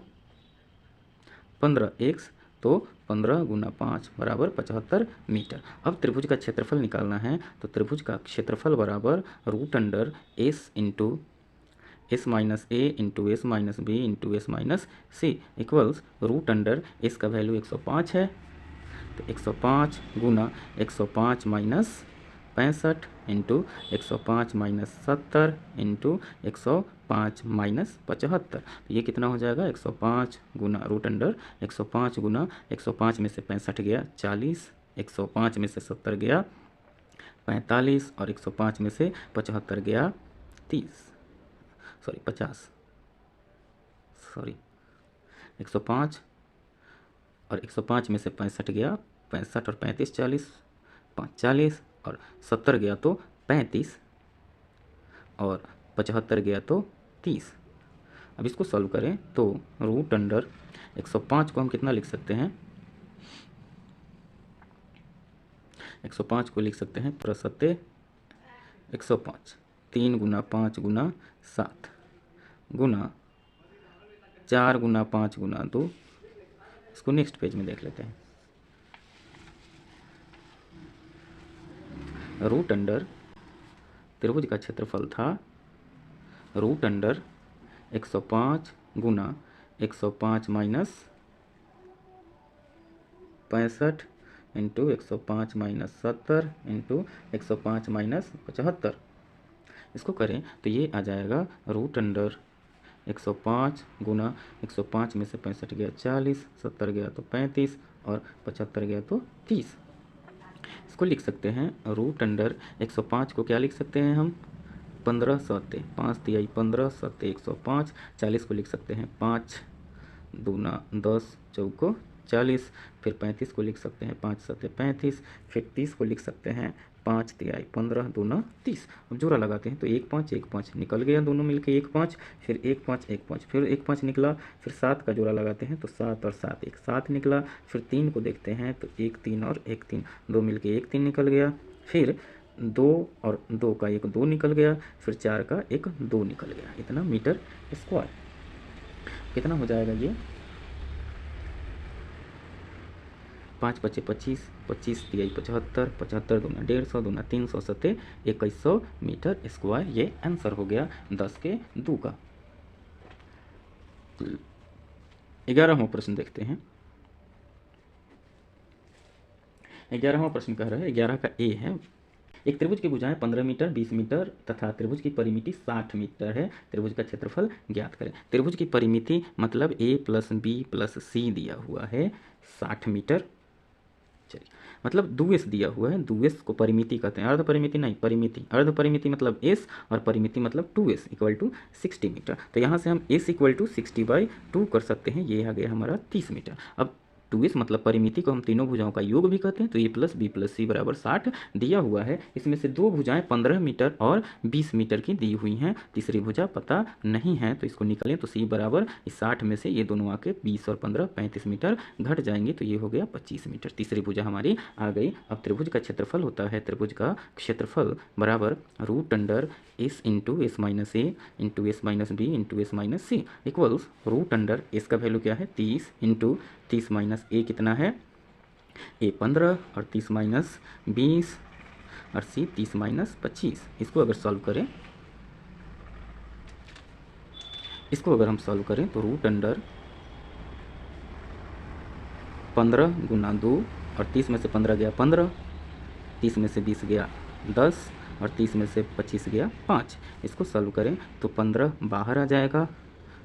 15x, तो 15 गुना 5 बराबर 75 मीटर। अब त्रिभुज का क्षेत्रफल निकालना है, तो त्रिभुज का क्षेत्रफल बराबर root under S into S minus A into S minus B into S minus C equals root under S का वैल्यू 105 है, तो 105 गुना 105 minus 65 into 105 minus 70 into 105 minus 75, तो ये कितना हो जाएगा, 105 गुना रूट अंडर 105 गुना 105 में से 65 गया 40, 105 में से 70 गया 45 और 105 में से 75 गया 50, 105 और 105 में से 65 गया 65 और 35 40, 40 और 70 गया तो 35 और 75 गया तो 30। अब इसको सॉल्व करें तो रूट अंडर 105 को हम कितना लिख सकते हैं, 105 को लिख सकते हैं प्रसत्य 105, 3 गुना 5 गुना 7 गुना 4 गुना 5 गुना 2। इसको नेक्स्ट पेज में देख लेते हैं। रूट अंडर त्रिभुज का क्षेत्रफल था रूट अंडर 105 गुना 105 minus 65 into 105 minus 70 into 105 minus 75। इसको करें तो ये आ जाएगा रूट अंडर 105 गुना 105 में से 65 गया 40, 70 गया तो 35 और 75 गया तो 30। इसको लिख सकते हैं रूट अंडर 105 को क्या लिख सकते हैं हम, 15 सत्ते 5 तिहाई 15 सत्ते 105। 40 को लिख सकते हैं 5 दूना 10 चौको 40, फिर 35 को लिख सकते हैं 5 सत्ते 35, फिर 30 को लिख सकते हैं 5 तिहाई 15 दूना 30। अब जोड़ा लगाते हैं तो 1 5 1 5 निकल गया, दोनों मिलके 1 5, फिर 1 5 1 5, फिर 1 5 निकला, फिर 7 का जोड़ा लगाते हैं तो 7 और 7 1 7 निकला, फिर 3 को देखते हैं तो 1 3 और 1 3 दो मिलके 1 3 निकल गया, फिर दो और दो का एक दो निकल गया, फिर 4 का एक दो निकल गया, इतना मीटर स्क्वायर। कितना हो जाएगा ये? 5 पचे 25, 25 तिहाई 75, 75 दूना 150, दूना 300, सते 2100 मीटर स्क्वायर। ये आंसर हो गया 10 के 2 का। 11वां प्रश्न देखते हैं। 11वां प्रश्न कह रहा है, 11 का ए है, एक त्रिभुज की भुजाएं 15 मीटर, 20 मीटर तथा त्रिभुज की परिमिति 60 मीटर है। त्रिभुज का क्षेत्रफल ज्ञात करें। त्रिभुज की परिमिति मतलब a प्लस बी प्लस सी दिया हुआ है 60 मीटर। चलिए, मतलब दुवेश दिया हुआ है, दुवेश को परिमिति कहते हैं, अर्ध परिमिति नहीं, परिमिति। अर्ध परिमिति मतलब s और परिमिति मतलब 2s इक्वल टू 60 मीटर। तो यहाँ से हम s इक्वल टू 60/2 कर सकते हैं। ये आ गया हमारा 30 मीटर। अब 2s मतलब परिमिति को हम तीनों भुजाओं का योग भी कहते हैं। तो a प्लस बी प्लस सी बराबर 60 दिया हुआ है। इसमें से दो भुजाएं 15 मीटर और 20 मीटर की दी हुई हैं, तीसरी भुजा पता नहीं है, तो इसको निकालें तो c बराबर इस 60 में से ये दोनों आके 20 और 15 35 मीटर घट जाएंगे, तो ये हो गया 25 मीटर। तीसरी भुजा हमारी आ गई। अब त्रिभुज का क्षेत्रफल होता है, त्रिभुज का क्षेत्रफल बराबर root under s into S minus A into S minus B into S minus C equals root under s का वैल्यू क्या है 30 इंटू 30 माइनस ए कितना है a 15 और 30 माइनस 20 और c 30 माइनस 25। इसको अगर सॉल्व करें, इसको अगर हम सॉल्व करें तो रूट अंडर 15 गुना 2 और 30 में से 15 गया 15, 30 में से 20 गया 10 और 30 में से 25 गया 5। इसको सॉल्व करें तो 15 बाहर आ जाएगा।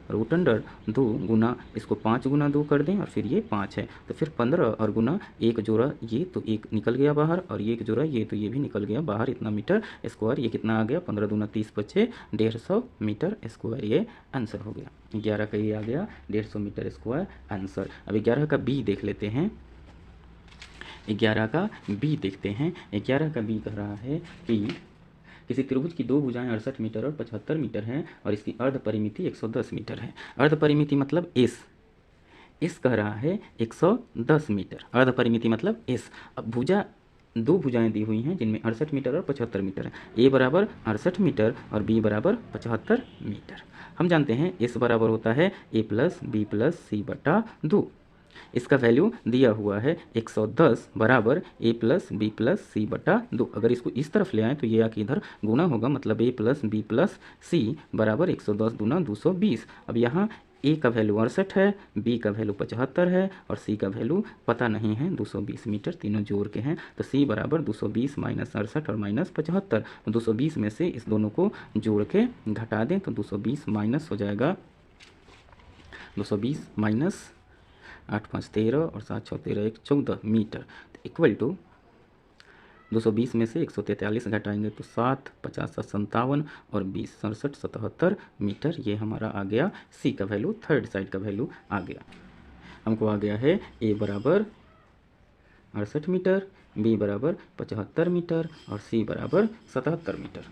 रूट अंडर 2 गुना इसको 5 गुना 2 कर दें और फिर ये 5 है, तो फिर 15 और गुना एक जोड़ा ये तो एक निकल गया बाहर और ये एक जोड़ा ये तो ये भी निकल गया बाहर, इतना मीटर स्क्वायर। ये कितना आ गया 15 दूना 30 बचे 150 मीटर स्क्वायर। ये आंसर हो गया। 11 का ये आ गया 150 मीटर स्क्वायर आंसर। अब 11 का बी देख लेते हैं। 11 का बी देखते हैं। 11 का बी कह रहा है कि किसी त्रिभुज की दो भुजाएं 68 मीटर और 75 मीटर हैं और इसकी अर्ध परिमिति 110 मीटर है। अर्ध परिमिति मतलब एस कह रहा है 110 मीटर, अर्ध परिमिति मतलब एस। अब भुजा दो भुजाएं दी हुई हैं जिनमें 68 मीटर और 75 मीटर है। ए बराबर 68 मीटर और बी बराबर 75 मीटर। हम जानते हैं एस बराबर होता है ए प्लस बी प्लस सी बटा 2। इसका वैल्यू दिया हुआ है 110 बराबर ए प्लस बी प्लस सी बटा 2। अगर इसको इस तरफ ले आए तो ये आके इधर गुना होगा, मतलब ए प्लस बी प्लस सी बराबर 110 गुना 220। अब यहाँ ए का वैल्यू 68 है, बी का वैल्यू 75 है और सी का वैल्यू पता नहीं है 220 मीटर, तीनों जोड़ के हैं। तो सी बराबर 220 माइनस 68 और माइनस 75। तो 220 में से इस दोनों को जोड़ के घटा दें तो 220 माइनस हो जाएगा, 220 माइनस 8 5 13 और 7 6 13 1 14 मीटर इक्वल टू 220 में से 143 घटाएंगे तो 7 50 7 57 और 20 67 77 मीटर। ये हमारा आ गया सी का वैल्यू, थर्ड साइड का वैल्यू आ गया। हमको आ गया है ए बराबर 68 मीटर, बी बराबर 75 मीटर और सी बराबर 77 मीटर।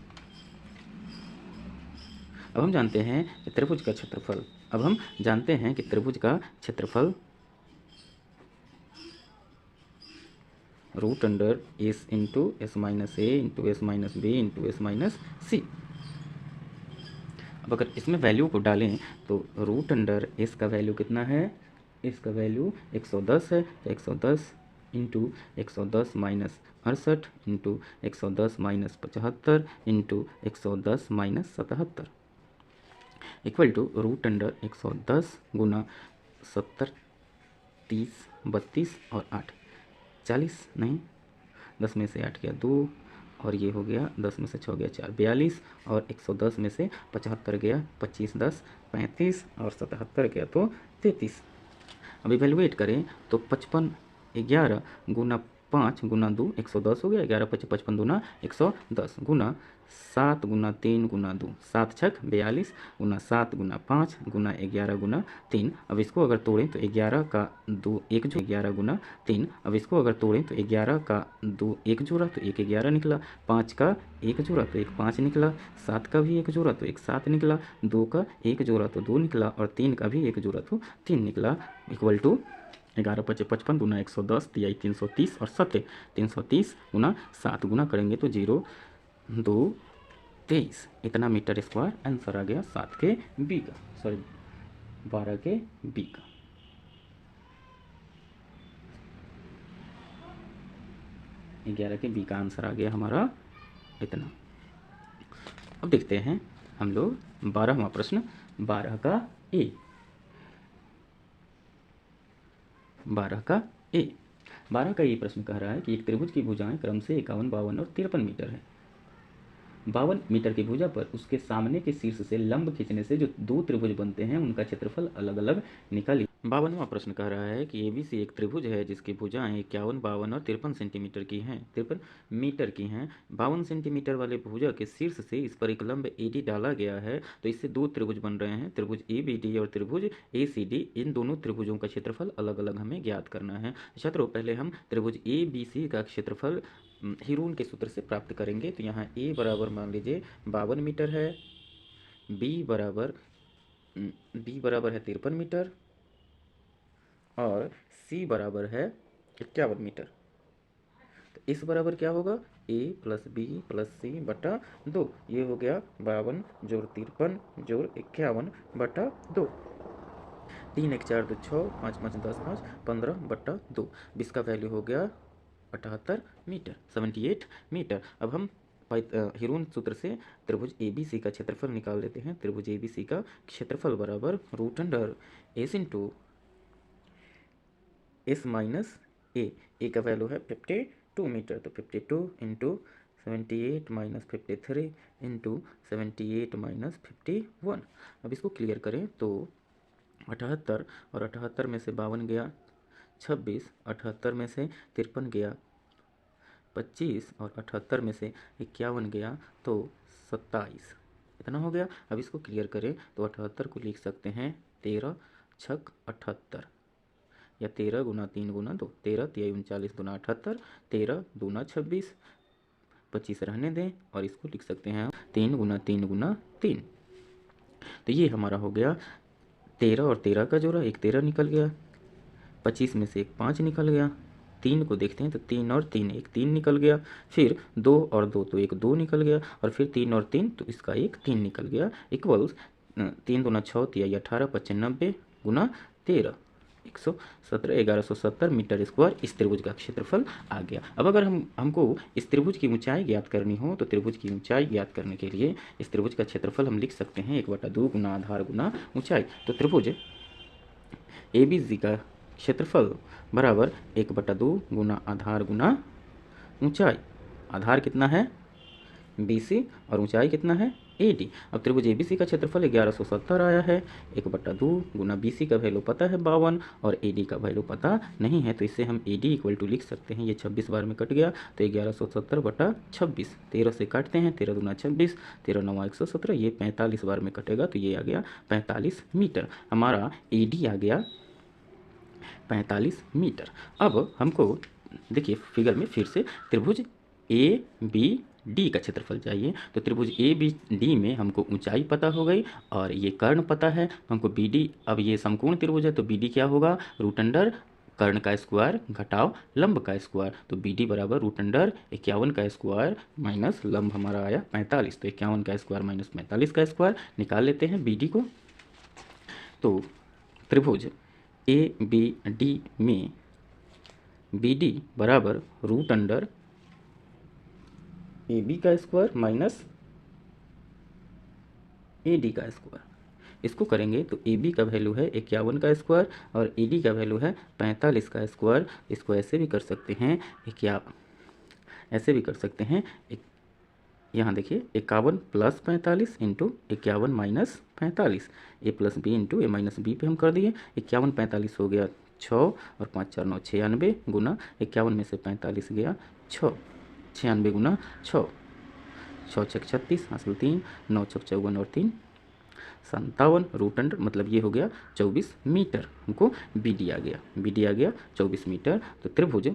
अब हम जानते हैं कि त्रिभुज का क्षेत्रफल, अब हम जानते हैं कि त्रिभुज का क्षेत्रफल root under S into S minus A into S minus B into S minus C. अब अगर इसमें वैल्यू को डालें तो रूट अंडर एस का वैल्यू कितना है, एस का वैल्यू 110 है, तो 110 into 110 minus 68 into 110 minus 75 into 110 minus 77 equal to root under 110 गुना 70 30 32 और 8 40 नहीं, 10 में से 8 गया 2 और ये हो गया 10 में से 6 गया 4 42 और 110 में से 75 गया 25 10 35 और 77 गया तो 33। अब इवेलुएट करें तो 55 11 गुना 5 गुना 2 110 हो गया, 11 5 55 दूना 110 गुना 7 गुना 3 गुना 2 7 छक 42 गुना 7 गुना 5 गुना 11 गुना 3। अब इसको अगर तोड़ें तो 11 का 2 1 जो 11 गुना 3। अब इसको अगर तोड़ें तो 11 का 2 1 जोड़ा तो 1 11 निकला, 5 का 1 जोड़ा तो 1 5 निकला, 7 का भी 1 जोड़ा तो 1 7 निकला, 2 का 1 जोड़ा तो 2 निकला और 3 का भी 1 जोड़ा तो 3 निकला इक्वल टू 11 × 5 = 55, दूना 110, 3 × 330 और 7 330 गुना 7 गुना करेंगे तो 0 2 23 इतना मीटर स्क्वायर आंसर आ गया 7 के बी का, सॉरी 12 के बी का। ग्यारह के बी का आंसर आ गया हमारा इतना। अब देखते हैं हम लोग 12वां प्रश्न, 12 का ए। 12 का ए 12 का ये प्रश्न कह रहा है कि एक त्रिभुज की भुजाएं क्रम से 51, 52 और 53 मीटर है। 52 मीटर की भुजा पर उसके सामने के शीर्ष से लंब खींचने से जो दो त्रिभुज बनते हैं उनका क्षेत्रफल अलग अलग निकालिए। 52वां प्रश्न कह रहा है कि एबीसी एक त्रिभुज है जिसकी भुजाएं 51, 52 और 53 सेंटीमीटर की हैं, 53 मीटर की हैं। 52 सेंटीमीटर वाले भुजा के शीर्ष से इस पर एक लंब एडी डाला गया है, तो इससे दो त्रिभुज बन रहे हैं, त्रिभुज एबीडी और त्रिभुज एसीडी। इन दोनों त्रिभुजों का क्षेत्रफल अलग अलग हमें ज्ञात करना है। छात्रों, पहले हम त्रिभुज एबीसी का क्षेत्रफल हीरोन के सूत्र से प्राप्त करेंगे। तो यहाँ ए बराबर मान लीजिए 52 मीटर है, बी बराबर है 53 मीटर और सी बराबर है 51 मीटर। तो इस बराबर क्या होगा, ए प्लस बी प्लस सी बटा 2। ये हो गया 52 जोड़ 53 जोड़ 51 बटा 2। 3 1 4 2 6 5 5 10 5 15 बटा 2। इसका वैल्यू हो गया 78 मीटर, 78 मीटर। अब हम हीरोन सूत्र से त्रिभुज एबीसी का क्षेत्रफल निकाल लेते हैं। त्रिभुज एबीसी का क्षेत्रफल बराबर root under S into S minus A का वैल्यू है 52 मीटर, तो 52 इंटू 78 माइनस 53 इंटू 78 माइनस 51। अब इसको क्लियर करें तो 78 और 78 में से 52 गया 26, 78 में से 53 गया 25 और 78 में से 51 गया तो 27, इतना हो गया। अब इसको क्लियर करें तो 78 को लिख सकते हैं 13 छक 78 या 13 गुना 3 गुना 2, 13 तिया 39 दूना 78, 13 दूना 26, 25 रहने दें और इसको लिख सकते हैं 3 गुना 3 गुना 3। तो ये हमारा हो गया 13 और 13 का जोड़ा, एक 13 निकल गया, 25 में से एक 5 निकल गया, 3 को देखते हैं तो 3 और 3 एक 3 निकल गया, फिर 2 और 2 तो एक 2 निकल गया और फिर 3 और 3 तो इसका एक 3 निकल गया, इक्वल्स 3 दूना 6 तिया 18 95 गुना 13 117 1170 मीटर स्क्वायर इस त्रिभुज का क्षेत्रफल आ गया। अब अगर हमको इस त्रिभुज की ऊंचाई ज्ञात करनी हो तो त्रिभुज की ऊंचाई ज्ञात करने के लिए इस त्रिभुज का क्षेत्रफल हम लिख सकते हैं 1/2 गुना आधार गुना ऊंचाई। तो त्रिभुज एबीसी का क्षेत्रफल बराबर 1/2 गुना आधार गुना ऊंचाई। आधार कितना है BC और ऊंचाई कितना है AD। अब त्रिभुज ABC का क्षेत्रफल 1170 आया है, 1/2 गुना BC का वैल्यू पता है 52 और AD का वैल्यू पता नहीं है, तो इससे हम AD इक्वल टू लिख सकते हैं, ये 26 बार में कट गया तो 1170/26, 13 से काटते हैं 13 दूना 26, 13 9 117, ये 45 बार में कटेगा तो ये आ गया 45 मीटर। हमारा AD आ गया 45 मीटर। अब हमको देखिए फिगर में फिर से त्रिभुज ABD का क्षेत्रफल चाहिए, तो त्रिभुज ABD में हमको ऊंचाई पता हो गई और ये कर्ण पता है हमको BD। अब ये समकोण त्रिभुज है तो BD क्या होगा, रूट अंडर कर्ण का स्क्वायर घटाव लंब का स्क्वायर, तो BD बराबर रूट अंडर 51 का स्क्वायर माइनस लंब हमारा आया 45, तो 51 का स्क्वायर माइनस 45 का स्क्वायर निकाल लेते हैं BD को। तो त्रिभुज ABD में BD बराबर रूट अंडर AB का स्क्वायर माइनस AD का स्क्वायर। इसको करेंगे तो AB का वैल्यू है 51 का स्क्वायर और AD का वैल्यू है 45 का स्क्वायर। इसको ऐसे भी कर सकते हैं ऐसे भी कर सकते हैं यहाँ देखिए 51 plus 45 into 51 minus 45, A plus B into A minus B पे हम कर दिए। 51 45 हो गया 6 और 5 4 9 96 गुना 51 में से 45 गया 6, 96 गुना 6, 6 6 36 हासिल 3, 9 6 54 और 3 57, रूट अंडर मतलब ये हो गया 24 मीटर। हमको BD आ गया 24 मीटर। तो त्रिभुज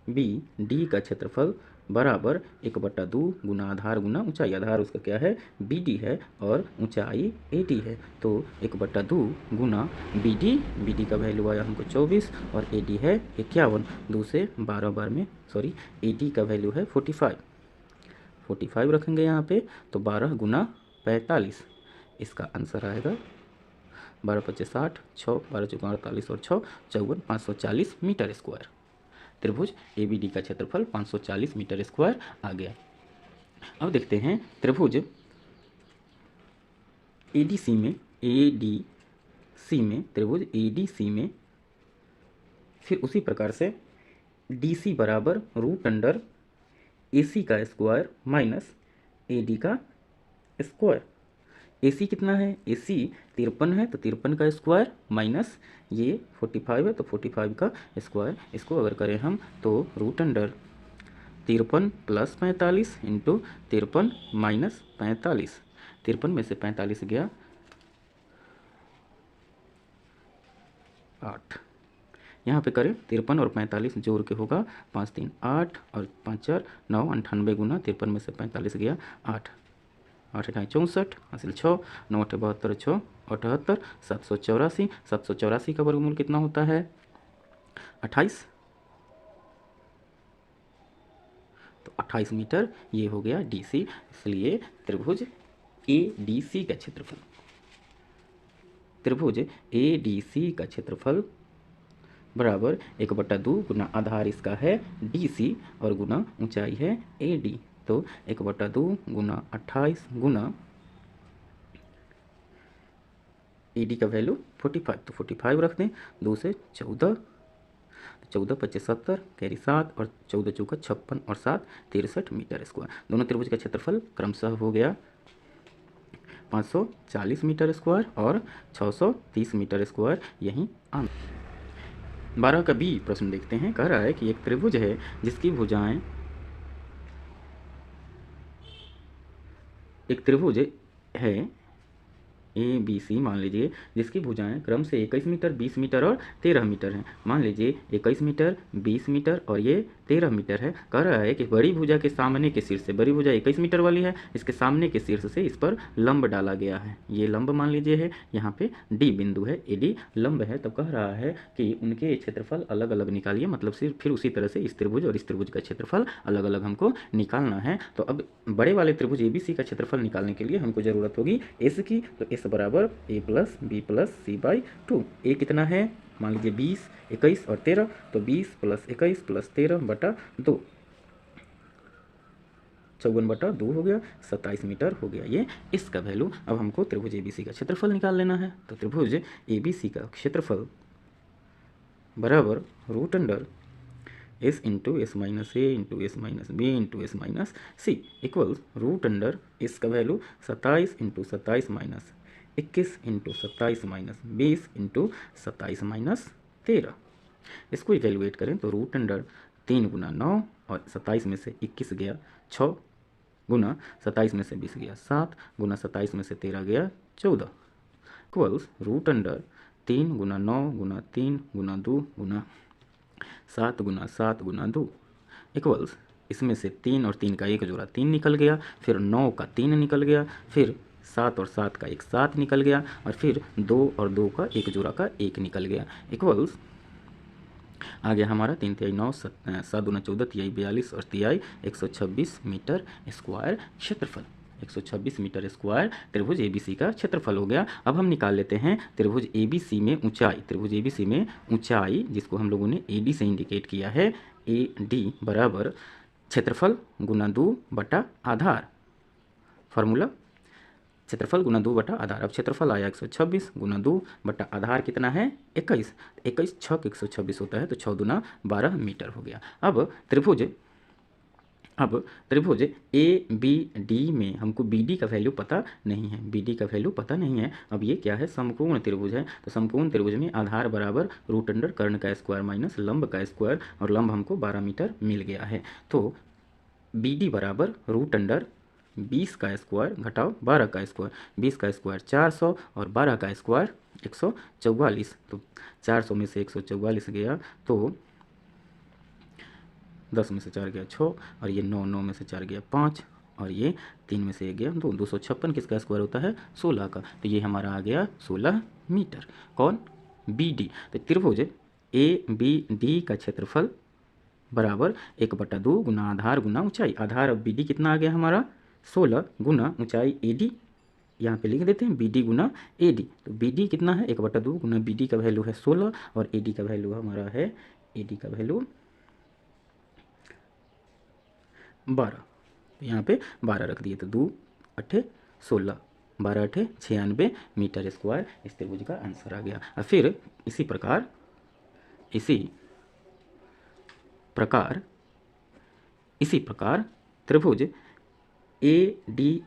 ABD का क्षेत्रफल बराबर 1/2 गुना आधार गुना ऊंचाई। आधार उसका क्या है, बी डी है, और ऊंचाई ए डी है। तो 1/2 गुना बी डी का वैल्यू आया हमको 24 और ए डी है 51। 2 से 12 बार में ए डी का वैल्यू है 45 रखेंगे यहाँ पे। तो 12 गुना 45, इसका आंसर आएगा 12×5 = 60, 6 12×4 = 48 और 6 54, 540 मीटर स्क्वायर। त्रिभुज एबीडी का क्षेत्रफल 540 मीटर स्क्वायर आ गया। अब देखते हैं त्रिभुज एडीसी में त्रिभुज एडीसी में फिर उसी प्रकार से डीसी बराबर √अंडर एसी का स्क्वायर माइनस एडी का स्क्वायर। एसी कितना है, एसी 53 है तो 53 का स्क्वायर माइनस ये 45 है तो 45 का स्क्वायर। इसको अगर करें हम तो √अंडर 53 + 45 इंटू 53 माइनस 45। 53 में से 45 गया 8। यहाँ पे करें 53 और 45 जोड़ के होगा 5 3 8 और 5 4 9, 98 गुना 53 में से 45 गया 8, 8 × 64 हासिल 6, 9 × 72 6 78, 784। 784 का वर्गमूल कितना होता है, 28। तो 28 मीटर ये हो गया डीसी। इसलिए त्रिभुज एडीसी का क्षेत्रफल, त्रिभुज एडीसी का क्षेत्रफल बराबर 1/2 गुना आधार इसका है डीसी और गुना ऊंचाई है एडी। तो 1/2 गुना 28 गुना एडी का वैल्यू 45, तो 45 रख दें। 2 से 14, 14 × 25 = 70, कैरी 7 और 14 × 4 = 56 और 7 63 मीटर स्क्वायर। दोनों त्रिभुज का क्षेत्रफल क्रमशः हो गया 540 मीटर स्क्वायर और 630 मीटर स्क्वायर। यही आंसर। 12 का बी प्रश्न देखते हैं। कह रहा है कि एक त्रिभुज है जिसकी भुजाएं, एक त्रिभुज है ए बी सी मान लीजिए, जिसकी भुजाएं क्रम से 21 मीटर 20 मीटर और 13 मीटर हैं। मान लीजिए 21 मीटर 20 मीटर और ये 13 मीटर है। कह रहा है कि बड़ी भुजा के सामने के शीर्ष से, बड़ी भुजा 21 मीटर वाली है, इसके सामने के शीर्ष से इस पर लंब डाला गया है। ये लंब मान लीजिए है, यहाँ पे डी बिंदु है, ए डी लंब है। तो कह रहा है कि उनके क्षेत्रफल अलग अलग निकालिए, मतलब सिर्फ फिर उसी तरह से इस त्रिभुज और इस त्रिभुज का क्षेत्रफल अलग अलग हमको निकालना है। तो अब बड़े वाले त्रिभुज एबीसी का क्षेत्रफल निकालने के लिए हमको जरूरत होगी एस की। तो एस बराबर a + b + c/2। ए कितना है, मान लीजिए 20 21 और 13, तो 20 + 21 + 13/2, 54/2 हो गया, 27 मीटर हो गया ये इसका वैल्यू। अब हमको त्रिभुज एबीसी का क्षेत्रफल निकाल लेना है। तो त्रिभुज एबीसी का क्षेत्रफल बराबर √under s × s - a × s - b × s - c equals √under s का वैल्यू 27 × 27 - 21 × 27 - 20 × 27 - 13। इसको इवेल्युएट करें तो √अंडर 3 × 9 और 27 में से 21 गया 6 गुना 27 में से 20 गया 7 गुना 27 में से 13 गया 14 इक्वल्स √अंडर 3 × 9 × 3 × 2 × 7 गुना 7 गुना 2 इक्वल्स, इसमें से 3 और 3 का एक जोड़ा 3 निकल गया, फिर 9 का 3 निकल गया, फिर 7 और 7 का एक 7 निकल गया, और फिर 2 और 2 का एक जोड़ा का 1 निकल गया इक्वल्स आ गया हमारा 3 × 3 = 9, 7 × 14 = 42 और 3 126 मीटर स्क्वायर क्षेत्रफल। 126 मीटर स्क्वायर त्रिभुज एबीसी का क्षेत्रफल हो गया। अब हम निकाल लेते हैं त्रिभुज एबीसी में ऊंचाई। त्रिभुज एबीसी में ऊंचाई, जिसको हम लोगों ने एडी से इंडिकेट किया है, ए डी बराबर क्षेत्रफल गुना 2 आधार। फार्मूला क्षेत्रफल गुना 2 आधार। अब क्षेत्रफल आया 126 गुना 2 आधार कितना है 21, 21 6 के 126 होता है, तो 6 दूना 12 मीटर हो गया। अब त्रिभुज ए बी डी में हमको बी डी का वैल्यू पता नहीं है, बी डी का वैल्यू पता नहीं है। अब ये क्या है, समकोण त्रिभुज है। तो समकोण त्रिभुज में आधार बराबर √अंडर कर्ण का स्क्वायर माइनस लंब का स्क्वायर, और लंब हमको 12 मीटर मिल गया है। तो बी डी बराबर √अंडर 20 का स्क्वायर घटाओ 12 का स्क्वायर। 20 का स्क्वायर 400 और 12 का स्क्वायर 144। तो 400 में से 144 गया तो 10 में से 4 गया 6, और ये 9, 9 में से 4 गया 5, और ये 3 में से 1 गया 2। 256 किसका स्क्वायर होता है? 16 का। तो ये हमारा आ गया 16 मीटर। कौन? B D. तो त्रिभुज ए बी डी का क्षेत्रफल बराबर 1/2 गुना आधार गुना ऊंचाई। आधार अब बी डी कितना आ गया हमारा? 16 गुना ऊंचाई ए डी, यहाँ पे लिख देते हैं बी डी गुना ए डी। तो बी डी कितना है? 1/2 गुना बी डी का वैल्यू है 16 और ए डी का वैल्यू हमारा है, ए डी का वैल्यू 12। तो यहाँ पे 12 रख दिए, तो 2 अठे 16, 12 अठे 96 मीटर स्क्वायर इस त्रिभुज का आंसर आ गया। और फिर इसी प्रकार त्रिभुज ए डी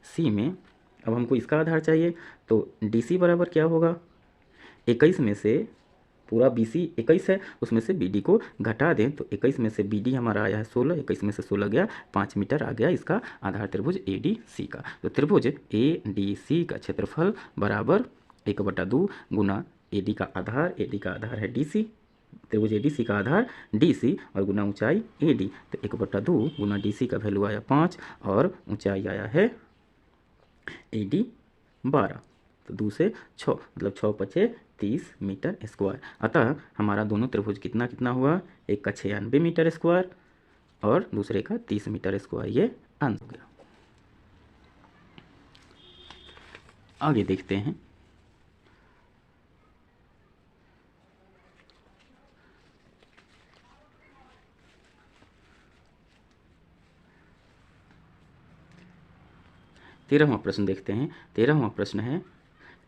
सी में अब हमको इसका आधार चाहिए। तो डी सी बराबर क्या होगा? 21 में से पूरा बी सी 21 है, उसमें से बी डी को घटा दें तो 21 में से बी डी हमारा आया है 16, 21 में से 16 गया 5 मीटर आ गया इसका आधार त्रिभुज ए डी सी का। तो त्रिभुज ए डी सी का क्षेत्रफल बराबर 1/2 गुना ए डी का आधार है डी सी, त्रिभुज ए डी सी का आधार डी सी और गुना ऊंचाई ए डी। तो 1/2 गुना डी सी का वैल्यू आया 5 और ऊंचाई आया है ए डी 12। तो 2 से 6 मतलब 6 पचे 30 मीटर स्क्वायर। अतः हमारा दोनों त्रिभुज कितना कितना हुआ? एक का 96 मीटर स्क्वायर और दूसरे का 30 मीटर स्क्वायर, ये आंसर हो गया। आगे देखते हैं। तेरहवां प्रश्न देखते हैं। 13वां प्रश्न है,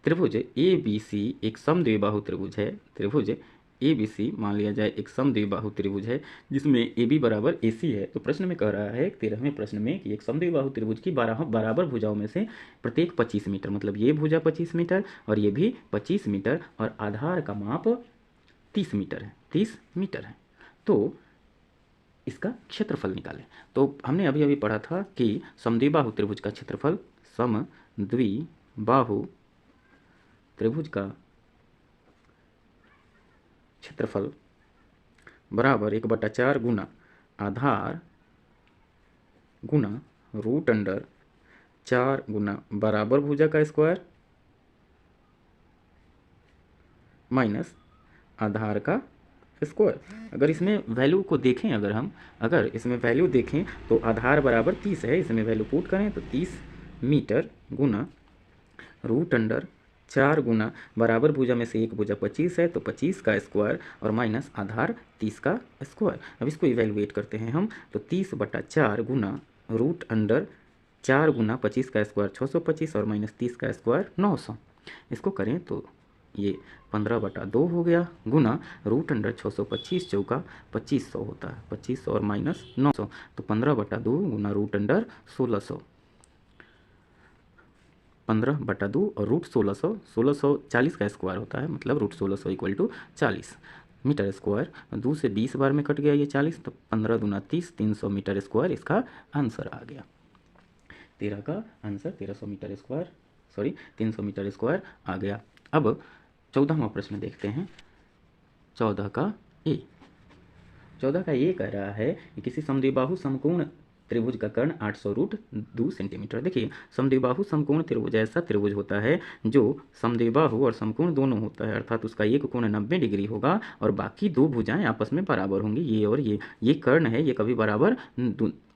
त्रिभुज ए बी सी एक समद्विबाहु त्रिभुज है। त्रिभुज ए बी सी मान लिया जाए एक समद्विबाहु त्रिभुज है जिसमें ए बी बराबर ए सी है। तो प्रश्न में कह रहा है 13वें प्रश्न में कि एक समद्विबाहु त्रिभुज की बराबर भुजाओं में से प्रत्येक 25 मीटर, मतलब ये भुजा 25 मीटर और ये भी 25 मीटर और आधार का माप 30 मीटर है, 30 मीटर है। तो इसका क्षेत्रफल निकालें। तो हमने अभी अभी पढ़ा था कि समद्विबाहु त्रिभुज का क्षेत्रफल, समद्विबाहु त्रिभुज का क्षेत्रफल बराबर 1/4 गुना आधार गुना रूट अंडर 4 गुना बराबर भुजा का स्क्वायर माइनस आधार का स्क्वायर। अगर इसमें वैल्यू को देखें, अगर इसमें वैल्यू देखें तो आधार बराबर 30 है, इसमें वैल्यू पुट करें तो 30 मीटर गुना रूट अंडर 4 गुना बराबर भुजा में से एक भुजा 25 है तो 25 का स्क्वायर और माइनस आधार 30 का स्क्वायर। अब इसको इवेलुएट करते हैं हम, तो 30/4 गुना रूट अंडर 4 गुना 25 का स्क्वायर 625 और माइनस 30 का स्क्वायर 900। इसको करें तो ये 15/2 हो गया गुना रूट अंडर 625 चौका 2500 होता है, 2500 और माइनस 900 तो 15/2 गुना रूट अंडर 1600, 15/2 और रूट 1600, 1640 का स्क्वायर होता है, मतलब root 1600 equal to 40 metre square. 2 से 20 बार में कट गया ये 40, तो 15 दूना 30, 300 मीटर स्क्वायर इसका आंसर आ गया। 13 का answer 1300 metre square, 300 metre square आ गया। अब 14वां प्रश्न देखते हैं। 14 का ए कह रहा है कि किसी समद्विबाहु समकोण त्रिभुज का कर्ण 800√2 सेंटीमीटर। देखिए, समद्विबाहु समकोण त्रिभुज ऐसा त्रिभुज होता है जो समद्विबाहु और समकोण दोनों होता है, अर्थात उसका एक कोण 90 डिग्री होगा और बाकी दो भुजाएं आपस में बराबर होंगी, ये और ये कर्ण है, ये कभी बराबर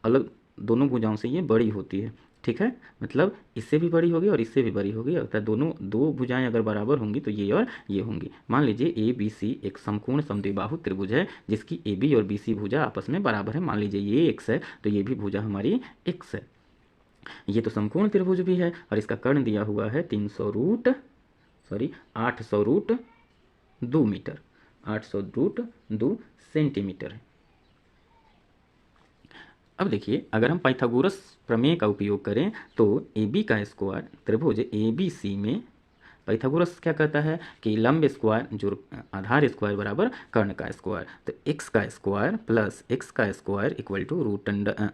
अलग दोनों भुजाओं से ये बड़ी होती है, ठीक है, मतलब इससे भी बड़ी होगी और इससे भी बड़ी होगी, अर्थात दो भुजाएं अगर बराबर होंगी तो ये और ये होंगी। मान लीजिए ए बी सी एक समकोण समद्विबाहु त्रिभुज है जिसकी ए बी और बी सी भुजा आपस में बराबर है। मान लीजिए ये x है तो ये भी भुजा हमारी x है। ये तो समकोण त्रिभुज भी है और इसका कर्ण दिया हुआ है 800√2 मीटर, 800√2 सेंटीमीटर है। अब देखिए, अगर हम पाइथागोरस प्रमेय का उपयोग करें तो ए बी का स्क्वायर त्रिभुज ए बी सी में पाइथागोरस क्या कहता है कि लंब स्क्वायर जो आधार स्क्वायर बराबर कर्ण का स्क्वायर, तो x का स्क्वायर प्लस x का square equal to root under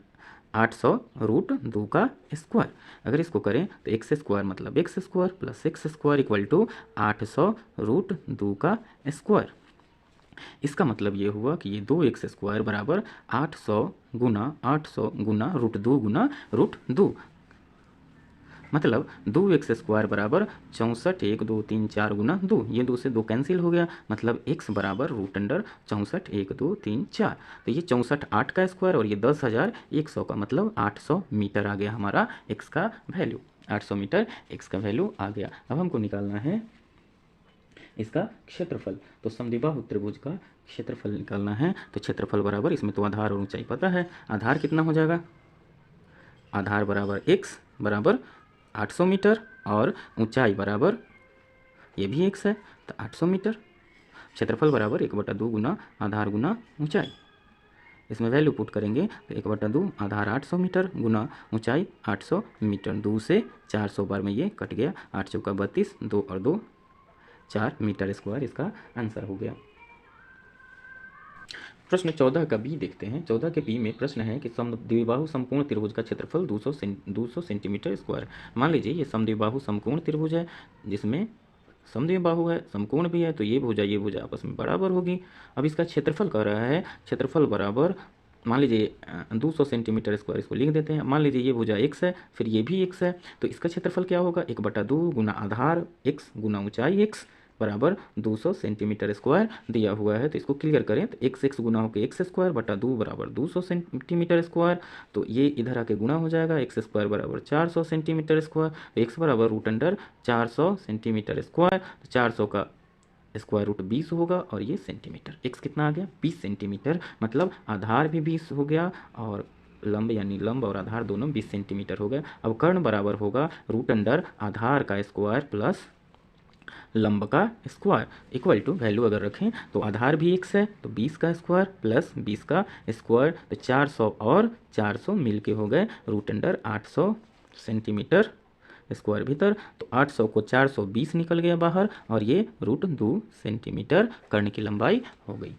800√2 का स्क्वायर। अगर इसको करें तो x स्क्वायर मतलब x square plus x square equal to 800√2 का स्क्वायर। इसका मतलब ये हुआ कि ये 2x² बराबर 800 गुना √2 गुना √2, मतलब 2x² बराबर 64 1 2 3 4 गुना 2, ये 2 से 2 कैंसिल हो गया, मतलब x बराबर √64 1 2 3 4। तो ये 64 8 का स्क्वायर और ये 10,100 का, मतलब 800 मीटर आ गया हमारा x का वैल्यू, 800 मीटर x का वैल्यू आ गया। अब हमको निकालना है इसका क्षेत्रफल। तो समद्विबाहु त्रिभुज का क्षेत्रफल निकालना है। तो क्षेत्रफल बराबर, इसमें तो आधार और ऊंचाई पता है, आधार कितना हो जाएगा, आधार बराबर x बराबर 800 मीटर और ऊंचाई बराबर ये भी x है तो 800 मीटर। क्षेत्रफल बराबर 1/2 गुना आधार गुना ऊंचाई। इसमें वैल्यू पुट करेंगे तो 1/2 आधार 800 मीटर गुना ऊंचाई 800 मीटर। 2 से 400 बार में ये कट गया, 8 चौका 32, 2 और 2 4 मीटर स्क्वायर इसका आंसर हो गया। प्रश्न 14 का बी देखते हैं। 14 के बी में प्रश्न है कि समद्विबाहु समकोण त्रिभुज का क्षेत्रफल 200 सेंटीमीटर स्क्वायर। मान लीजिए ये समद्विबाहु समकोण त्रिभुज है, जिसमें समद्विबाहु है, समकोण भी है, तो ये भुजा आपस में बराबर होगी। अब इसका क्षेत्रफल कह रहा है, क्षेत्रफल बराबर मान लीजिए 200 सेंटीमीटर स्क्वायर, इसको लिख देते हैं। मान लीजिए ये भुजा x है, फिर ये भी x है, तो इसका क्षेत्रफल क्या होगा, 1/2 गुना आधार x गुना ऊंचाई x बराबर 200 सेंटीमीटर स्क्वायर दिया हुआ है। तो इसको क्लियर करें तो x गुना होकर x² बटा 2 बराबर 200 सेंटीमीटर स्क्वायर, तो ये इधर आके गुना हो जाएगा, x² बराबर 400 सेंटीमीटर स्क्वायर, तो x बराबर √400 सेंटीमीटर स्क्वायर, तो 400 का स्क्वायर रूट 20 होगा और ये सेंटीमीटर, x कितना आ गया 20 सेंटीमीटर, मतलब आधार भी 20 हो गया और लंब यानी लंब और आधार दोनों 20 सेंटीमीटर हो गए। अब कर्ण बराबर होगा √ आधार का स्क्वायर प्लस लंब का स्क्वायर इक्वल टू, वैल्यू अगर रखें तो आधार भी x है तो 20 का स्क्वायर प्लस 20 का स्क्वायर, तो 400 और 400 मिलके हो गए √800 सेंटीमीटर स्क्वायर भीतर, तो 800 को 420 निकल गया बाहर और ये √2 सेंटीमीटर कर्ण की लंबाई हो गई।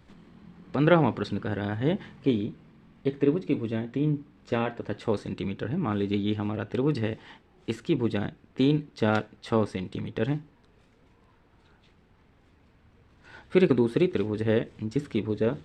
15वां प्रश्न कह रहा है कि एक त्रिभुज की भुजाएं 3 4 तथा 6 सेंटीमीटर है। मान लीजिए ये हमारा त्रिभुज है, इसकी भुजाएं 3 4 6 सेंटीमीटर हैं। फिर एक दूसरी त्रिभुज है जिसकी भुजा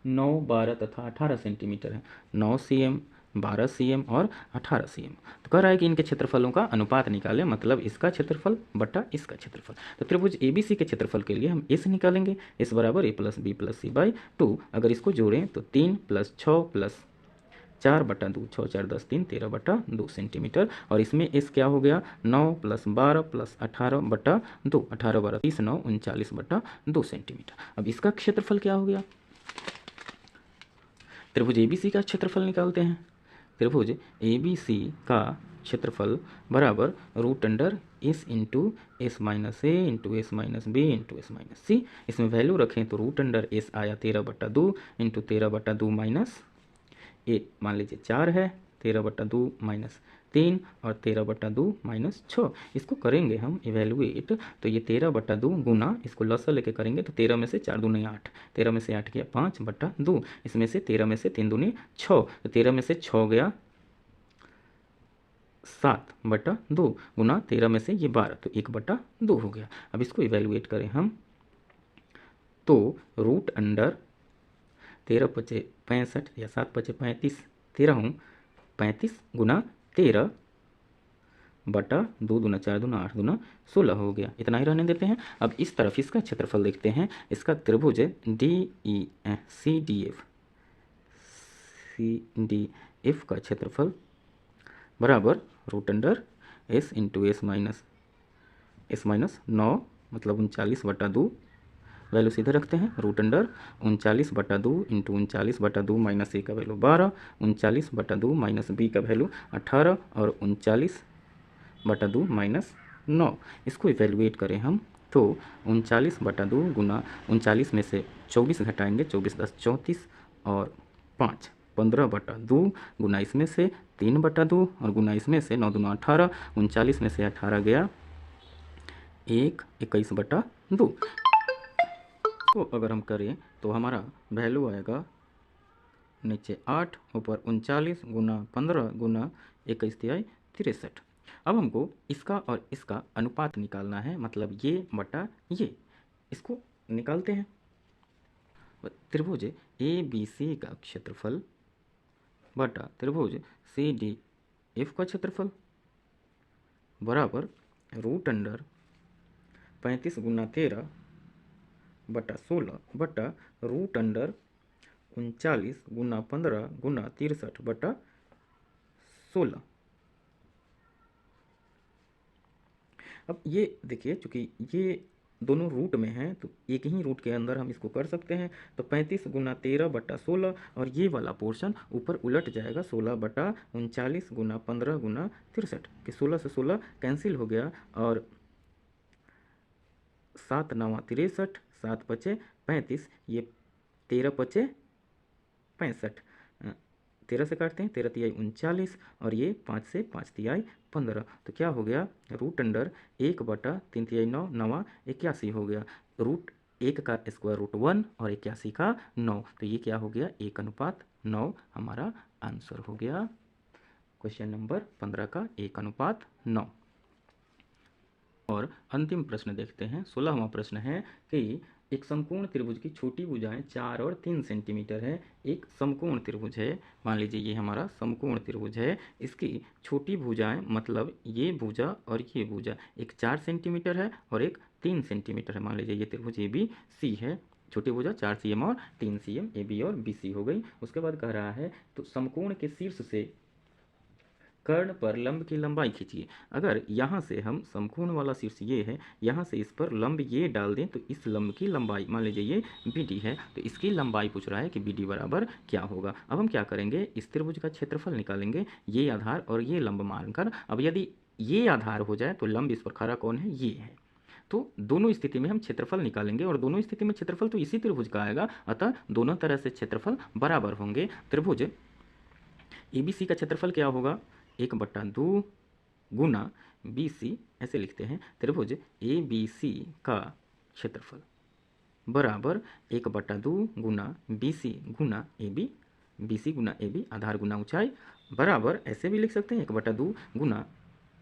9 12 तथा 18 सेंटीमीटर है, 9 cm 12 cm और 18 cm। तो कह रहा है कि इनके क्षेत्रफलों का अनुपात निकालें, मतलब इसका क्षेत्रफल बटा इसका क्षेत्रफल। तो त्रिभुज ABC के क्षेत्रफल के लिए हम A से निकालेंगे, S बराबर A + B + C/2। अगर इसको जोड़ें तो 3 + 6 + 4/2, 6 4 10 3 13/2 सेंटीमीटर, और इसमें S क्या हो गया 9 + 12 + 18/2, 18 12 30 9 39/2 सेंटीमीटर। अब इसका क्षेत्रफल क्या हो गया, त्रिभुज ABC का क्षेत्रफल निकालते हैं। त्रिभुज ABC का क्षेत्रफल बराबर √S × S - A × S - B × S - C। इसमें वैल्यू रखें तो √S आया 13/2 × 13/2 माइनस ए, मान लीजिए 4 है, 13/2 माइनस 3 और 13/2 माइनस 6। इसको करेंगे हम इवेलुएट तो ये 13/2 गुना, इसको लसा लेके करेंगे तो 13 में से 4 दूनी 8, 13 में से 8 गया 5/2, इसमें से 13 में से 3 दूनी 6, तो 13 में से 6 गया 7/2 गुना 13 में से ये 12, तो 1/2 हो गया। अब इसको इवेलुएट करें हम तो √13 × 65 या 7 × 35, 13 35 गुना 13/2 दूना 4 दूना 8 दूना 16 हो गया। इतना ही रहने देते हैं। अब इस तरफ इसका क्षेत्रफल देखते हैं। इसका त्रिभुज CDF का क्षेत्रफल बराबर √S × S - 9, मतलब 39/2, वैल्यू सीधे रखते हैं, √39/2 × 39/2 माइनस A का वैल्यू 12, 39/2 माइनस B का वैल्यू 18 और 39/2 माइनस 9। इसको इवेलुएट करें हम तो 39/2 गुना 39 में से 24 घटाएंगे, 24 10 34 और 5 15/2 गुना इसमें से 3/2 और गुना इसमें से 9 दूना 18, 39 में से 18 गया 1 21/2। को अगर हम करें तो हमारा वैल्यू आएगा नीचे 8 ऊपर 39 गुना 15 गुना 21 × 63। अब हमको इसका और इसका अनुपात निकालना है, मतलब ये बटा ये, इसको निकालते हैं। त्रिभुज ए बी सी का क्षेत्रफल बटा त्रिभुज सी डी एफ का क्षेत्रफल बराबर रूट अंडर 35 गुना 13 बटा 16 बटा रूट अंडर 39 गुना 15 गुना 63 बटा 16। अब ये देखिए, चूंकि ये दोनों रूट में हैं तो एक ही रूट के अंदर हम इसको कर सकते हैं। तो 35 गुना 13 बटा 16 और ये वाला पोर्शन ऊपर उलट जाएगा, 16 बटा 39 गुना 15 गुना 63 कि 16 से 16 कैंसिल हो गया और 7 9 63, 7 पचे 35, ये 13 पचे 65, 13 से काटते हैं, 13 तिहाई 39 और ये 5 से 5 तिहाई 15। तो क्या हो गया, रूट अंडर 1 बटा 3 तिहाई 9, 9 81 हो गया। रूट 1 का स्क्वायर रूट 1 और 81 का 9, तो ये क्या हो गया, 1:9 हमारा आंसर हो गया। क्वेश्चन नंबर 15 का 1:9। और अंतिम प्रश्न देखते हैं। 16वां प्रश्न है कि एक समकोण त्रिभुज की छोटी भुजाएं 4 और 3 सेंटीमीटर है। एक समकोण त्रिभुज है, मान लीजिए ये हमारा समकोण त्रिभुज है, इसकी छोटी भुजाएं मतलब ये भुजा और ये भुजा, एक 4 सेंटीमीटर है और एक 3 सेंटीमीटर है। मान लीजिए ये त्रिभुज ए बी सी है, छोटी भुजा 4 cm और 3 cm, ए बी और बी सी हो गई। उसके बाद कह रहा है तो समकोण के शीर्ष से कर्ण पर लंब की लंबाई खींचिए। अगर यहाँ से हम समकोण वाला शीर्ष ये है, यहाँ से इस पर लंब ये डाल दें तो इस लंब की लंबाई, मान लीजिए ये BD है, तो इसकी लंबाई पूछ रहा है कि BD बराबर क्या होगा। अब हम क्या करेंगे, इस त्रिभुज का क्षेत्रफल निकालेंगे, ये आधार और ये लंब मानकर। अब यदि ये आधार हो जाए तो लंब इस पर खड़ा कौन है, ये है। तो दोनों स्थिति में हम क्षेत्रफल निकालेंगे और दोनों स्थिति में क्षेत्रफल तो इसी त्रिभुज का आएगा, अतः दोनों तरह से क्षेत्रफल बराबर होंगे। त्रिभुज ABC का क्षेत्रफल क्या होगा, 1/2 गुना BC, ऐसे लिखते हैं। त्रिभुज ABC का क्षेत्रफल बराबर 1/2 गुना BC गुना AB, BC गुना AB, आधार गुना ऊंचाई, बराबर ऐसे भी लिख सकते हैं 1/2 गुना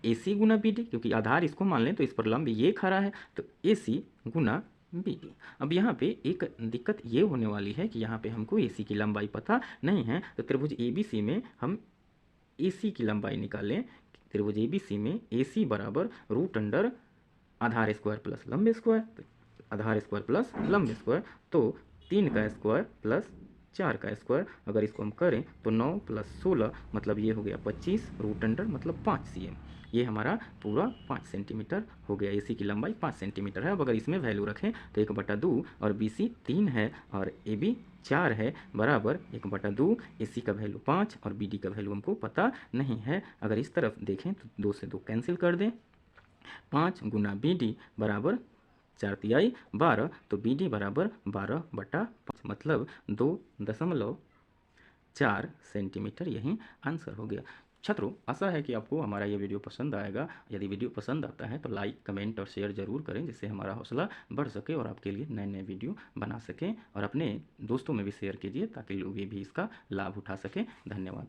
AC गुना BD, क्योंकि आधार इसको मान लें तो इस पर लंब ये खड़ा है, तो AC गुना BD। अब यहाँ पे एक दिक्कत ये होने वाली है कि यहाँ पे हमको AC की लंबाई पता नहीं है, तो त्रिभुज ABC में हम AC की लंबाई निकालें। त्रिभुज ABC में AC बराबर रूट अंडर आधार स्क्वायर प्लस लंब स्क्वायर, आधार स्क्वायर प्लस लंब स्क्वायर, तो 3 का स्क्वायर प्लस 4 का स्क्वायर, अगर इसको हम करें तो 9 + 16 मतलब ये हो गया 25, रूट अंडर मतलब 5 cm, ये हमारा पूरा 5 सेंटीमीटर हो गया। AC की लंबाई 5 सेंटीमीटर है। अब अगर इसमें वैल्यू रखें तो 1/2 और BC 3 है और AB 4 है, बराबर 1/2, AC का वैल्यू 5 और BD का वैल्यू हमको पता नहीं है। अगर इस तरफ देखें तो 2 से 2 कैंसिल कर दें, 5 गुना BD बराबर 4 तिहाई 12, तो BD बराबर 12/5 मतलब 2.4 सेंटीमीटर, यही आंसर हो गया। छात्रों, आशा है कि आपको हमारा ये वीडियो पसंद आएगा। यदि वीडियो पसंद आता है तो लाइक, कमेंट और शेयर जरूर करें, जिससे हमारा हौसला बढ़ सके और आपके लिए नए नए वीडियो बना सकें। और अपने दोस्तों में भी शेयर कीजिए ताकि लोग भी इसका लाभ उठा सकें। धन्यवाद।